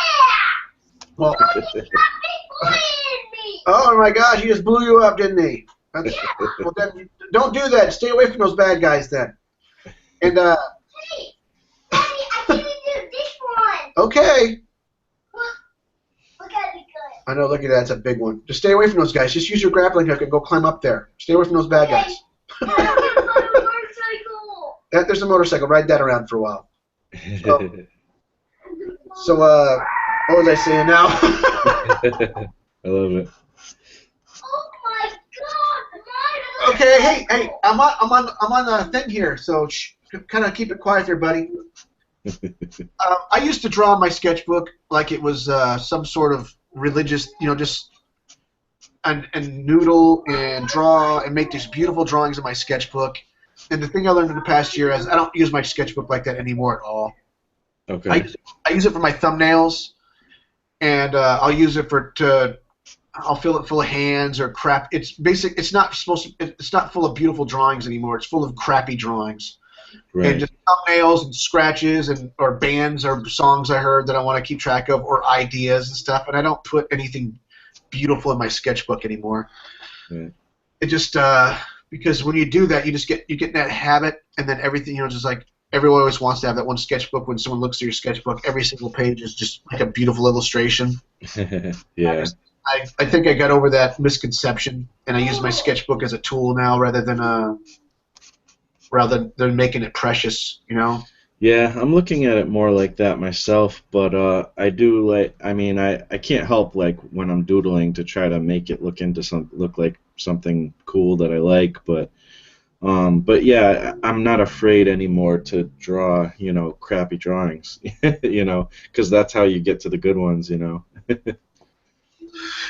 well, Oh, you got big in me! oh my gosh, he just blew you up, didn't he? That's, well, then don't do that. Stay away from those bad guys then. And Hey, Daddy, I can do this one. okay, Look at me good. I know. Look at that. It's a big one. Just stay away from those guys. Just use your grappling hook and go climb up there. Stay away from those bad guys. Daddy, I want to ride a motorcycle. There's a motorcycle. Ride that around for a while. So what was I saying now? I love it. Oh my god! Okay, hey, I'm on the thing here, so kind of keep it quiet there, buddy. I used to draw my sketchbook like it was some sort of religious, just and noodle and draw and make these beautiful drawings in my sketchbook. And the thing I learned in the past year is I don't use my sketchbook like that anymore at all. Okay. I use it for my thumbnails, and I'll use it I'll fill it full of hands or crap. It's basic. It's not it's not full of beautiful drawings anymore. It's full of crappy drawings. Right. And just thumbnails and scratches or bands or songs I heard that I want to keep track of or ideas and stuff. And I don't put anything beautiful in my sketchbook anymore. Right. It just because when you do that, you get in that habit, and then everything, just like everyone always wants to have that one sketchbook. When someone looks through your sketchbook, every single page is just like a beautiful illustration. Yeah. I think I got over that misconception, and I use my sketchbook as a tool now rather than making it precious, Yeah, I'm looking at it more like that myself, but I do I can't help like when I'm doodling to try to make it look like something cool that I like, but yeah, I'm not afraid anymore to draw, crappy drawings, because that's how you get to the good ones.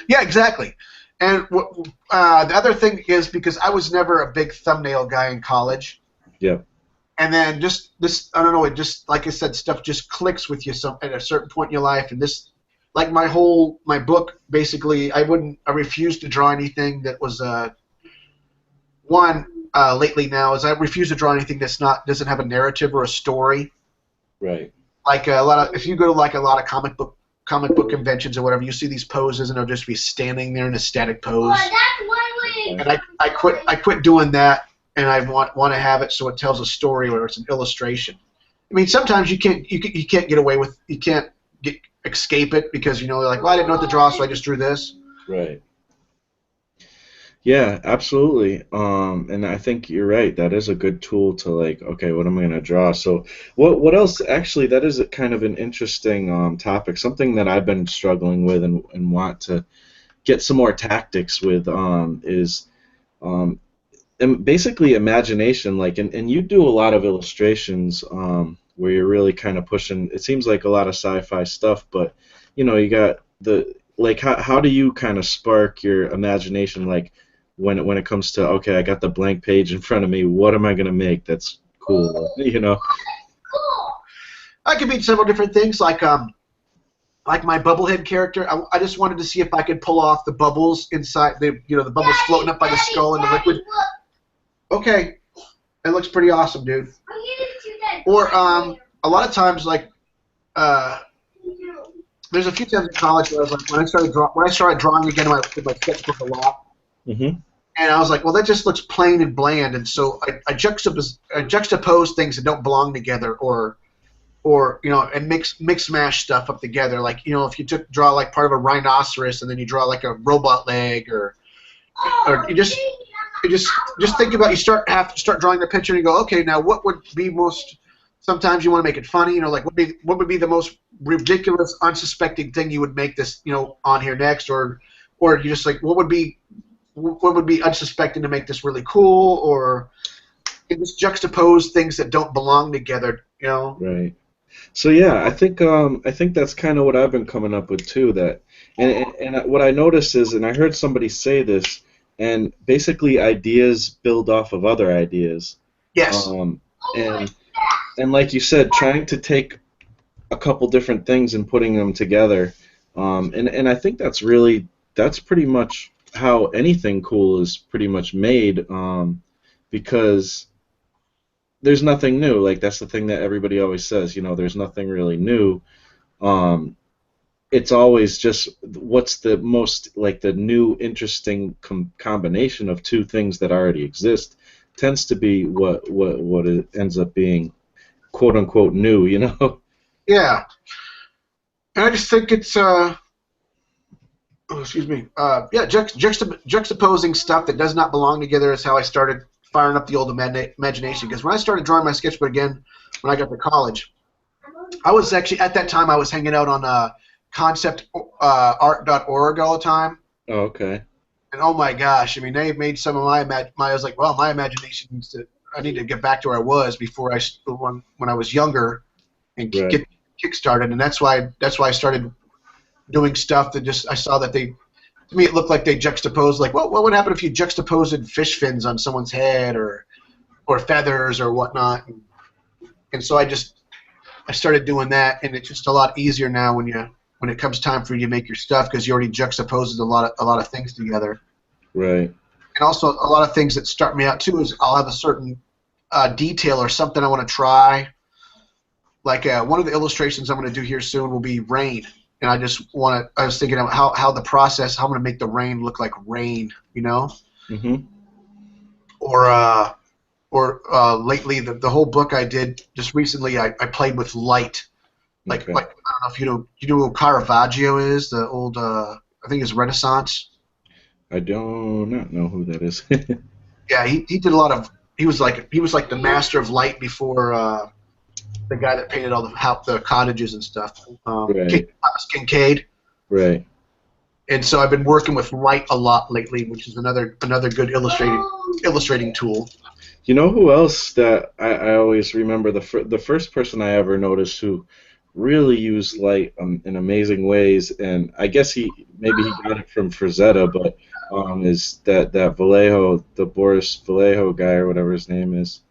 Yeah, exactly. And the other thing is because I was never a big thumbnail guy in college. Yep. And then just this, I don't know, it just, like I said, stuff just clicks with you at a certain point in your life. And this, like my book, basically, I refused to draw anything that was, lately now, is I refuse to draw anything doesn't have a narrative or a story. Right. Like if you go to like a lot of comic book conventions or whatever, you see these poses and they'll just be standing there in a static pose. Oh, that's one way. And I quit doing that. And I want to have it so it tells a story or it's an illustration. I mean, sometimes you can't get away with, you can't escape it because they're like, well, I didn't know what to draw, so I just drew this. Right. Yeah, absolutely. And I think you're right. That is a good tool to like, okay, what am I going to draw? So, what else? Actually, that is kind of an interesting topic. Something that I've been struggling with and want to get some more tactics with is and basically imagination. Like, and you do a lot of illustrations where you're really kind of pushing. It seems like a lot of sci-fi stuff, but you got how do you kind of spark your imagination? Like when it comes to, okay, I got the blank page in front of me. What am I gonna make that's cool? I could be several different things, like my bubblehead character. I just wanted to see if I could pull off the bubbles inside the bubbles floating up by the skull in the liquid. Okay, it looks pretty awesome, dude. Or a lot of times, like there's a few times in college where I was like, when I started drawing again in my sketchbook a lot. Mm-hmm. And I was like, well, that just looks plain and bland, and so I juxtapose things that don't belong together, or and mix mash stuff up together. Like if you draw like part of a rhinoceros and then you draw like a robot leg, or you just think about, you have to start drawing the picture and you go, okay, now what would be most? Sometimes you want to make it funny, like what would be the most ridiculous, unsuspecting thing you would make this on here next, or you just like what would be unsuspecting to make this really cool, or you just juxtapose things that don't belong together, Right. So yeah, I think that's kind of what I've been coming up with too. That and what I noticed is, and I heard somebody say this, and basically ideas build off of other ideas. Yes. And like you said, trying to take a couple different things and putting them together, and I think that's pretty much how anything cool is pretty much made, because there's nothing new. Like that's the thing that everybody always says. There's nothing really new. It's always just what's the most like the new interesting combination of two things that already exist tends to be what it ends up being, quote unquote, new. Yeah. And I just think it's juxtaposing stuff that does not belong together is how I started firing up the old imagination. Because when I started drawing my sketchbook again, when I got to college, I was actually, at that time, I was hanging out on conceptart.org all the time. Oh, okay. And oh my gosh, I mean, they made some of I was like, well, my imagination I need to get back to where I was before when I was younger and Right. get kickstarted. And that's why I started doing stuff that I saw that to me it looked like they juxtaposed, like what would happen if you juxtaposed fish fins on someone's head or feathers or whatnot, and so I started doing that, and it's just a lot easier now when it comes time for you to make your stuff because you already juxtaposed a lot of things together. Right. And also a lot of things that start me out too is I'll have a certain detail or something I want to try. Like one of the illustrations I'm going to do here soon will be rain, and I was thinking of how the process, how I'm going to make the rain look like rain, you know? Mhm. Or lately the whole book I did just recently I played with light. Like Okay. I don't know if you know who Caravaggio is, the old I think it's Renaissance. I do not know who that is. Yeah, he did a lot of he was like the master of light before the guy that painted all the cottages and stuff. Right. Thomas Kincaid. Right. And so I've been working with light a lot lately, which is another good illustrating tool. You know who else that I always remember the first person I ever noticed who really used light in amazing ways, and I guess maybe he got it from Frazetta, but is that Vallejo, the Boris Vallejo guy or whatever his name is.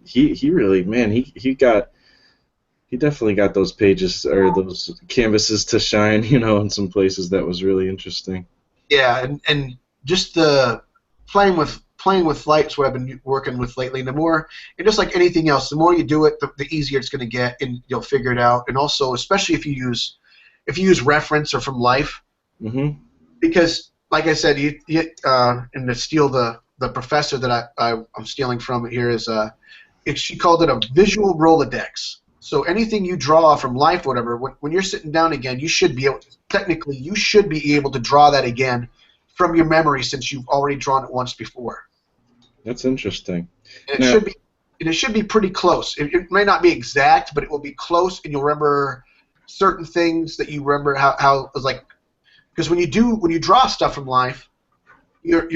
He really, man, he definitely got those pages or those canvases to shine, in some places that was really interesting. Yeah, and just the playing with light is what I've been working with lately. And and just like anything else, the more you do it, the easier it's going to get, and you'll figure it out. And also, especially if you use reference or from life, Mhm. because like I said, and to steal the professor that I'm stealing from here is she called it a visual Rolodex. So anything you draw from life, whatever, when you're sitting down again, you should be able to draw that again from your memory since you've already drawn it once before. That's interesting. And Now, it should be pretty close. It may not be exact, but it will be close, and you'll remember certain things that you remember how it was like. Because when you draw stuff from life, you're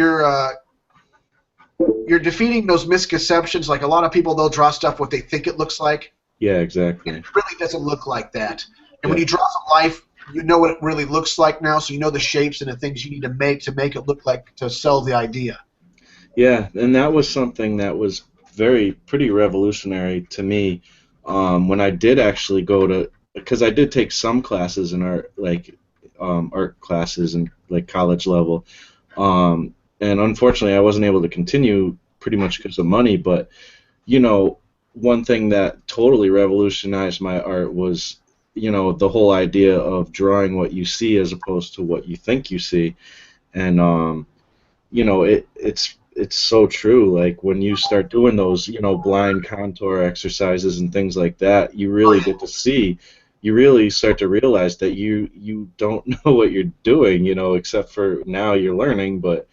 defeating those misconceptions. Like a lot of people, they'll draw stuff what they think it looks like. yeah, And exactly. it really doesn't look like that. And when Yeah. you draw from life, you know what it really looks like now, so you know the shapes and the things you need to make it look like to sell the idea. Yeah, and that was something that was pretty revolutionary to me when I did actually go to, because I did take some classes in art, like art classes and like college level, and unfortunately I wasn't able to continue pretty much because of money. But you know, one thing that totally revolutionized my art was, the whole idea of drawing what you see as opposed to what you think you see, and it's so true. Like when you start doing those, blind contour exercises and things like that, you Oh really yeah, get to see. You really start to realize that you don't know what you're doing, except for now you're learning. But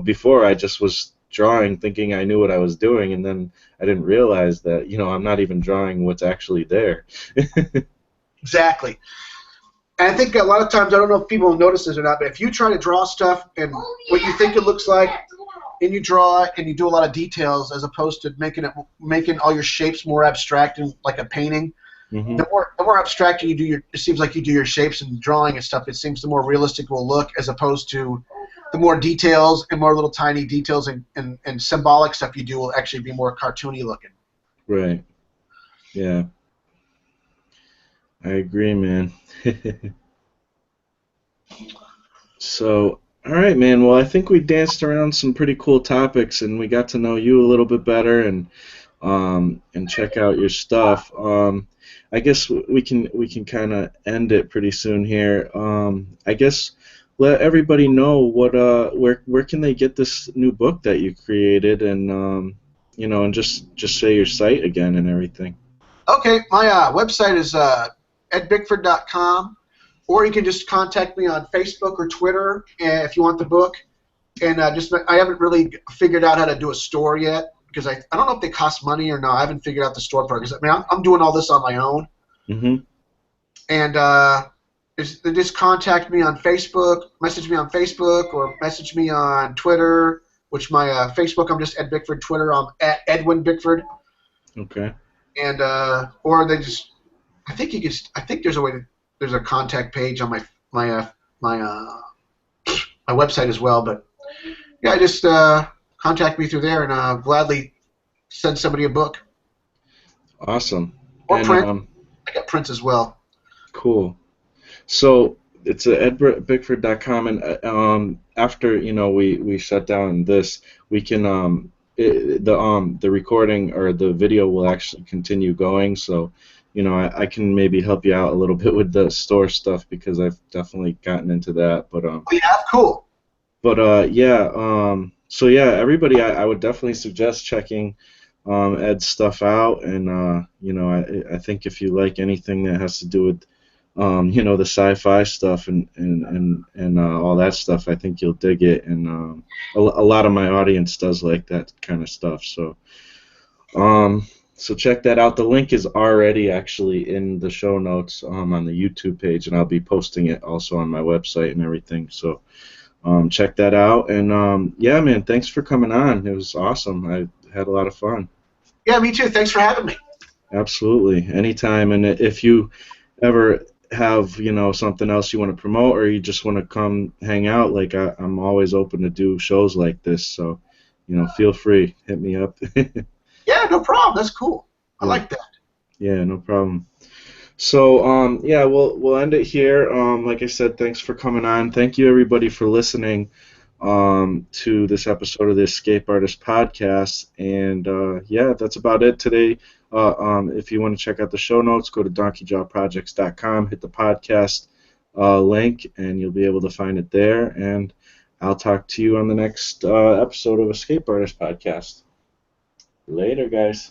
before I just was drawing, thinking I knew what I was doing, and then I didn't realize that, I'm not even drawing what's actually there. exactly. And I think a lot of times, I don't know if people notice this or not, but if you try to draw stuff and what you think it looks like, and you draw it and you do a lot of details as opposed to making all your shapes more abstract and like a painting, Hmm. the more abstract you do it seems like you do your shapes and drawing and stuff, it seems the more realistic it will look as opposed to the more details and more little tiny details and symbolic stuff you do will actually be more cartoony looking. Right. Yeah, I agree, man. So, all right, man. Well, I think we danced around some pretty cool topics, and we got to know you a little bit better, and check out your stuff. I guess we can kind of end it pretty soon here. I guess let everybody know where can they get this new book that you created, and just say your site again and everything. Okay, my website is edbickford.com, or you can just contact me on Facebook or Twitter if you want the book. And I haven't really figured out how to do a store yet because I don't know if they cost money or not. I haven't figured out the store part because I mean I'm doing all this on my own. Hmm. And just contact me on Facebook, message me on Facebook, or message me on Twitter. Which my Facebook I'm just Ed Bickford. Twitter I'm at Edwin Bickford. Okay. And or they just I think there's a contact page on my my website as well. But yeah, just contact me through there, and I'll gladly send somebody a book Awesome. or And print. I got prints as well. cool. So it's edbickford.com, and after we shut down this, we can the recording or the video will actually continue going. So I can maybe help you out a little bit with the store stuff because I've definitely gotten into that. Oh, you have? Cool. Yeah. So yeah, everybody, I would definitely suggest checking Ed's stuff out, and I think if you like anything that has to do with the sci-fi stuff and all that stuff, I think you'll dig it. And a lot of my audience does like that kind of stuff. So check that out. The link is already actually in the show notes on the YouTube page, and I'll be posting it also on my website and everything. So check that out. And yeah, man, thanks for coming on. It was awesome. I had a lot of fun. Yeah, me too. Thanks for having me. Absolutely, anytime. And if you ever have something else you want to promote, or you just want to come hang out, like I'm always open to do shows like this. So feel free, hit me up. Yeah, no problem. That's cool. I Yeah. like that. Yeah, no problem. So yeah, we'll end it here. Like I said, thanks for coming on. Thank you everybody for listening to this episode of the Escape Artist Podcast. And yeah, that's about it today. If you want to check out the show notes, go to donkeyjawprojects.com, hit the podcast link, and you'll be able to find it there. And I'll talk to you on the next episode of Escape Artist Podcast. Later, guys.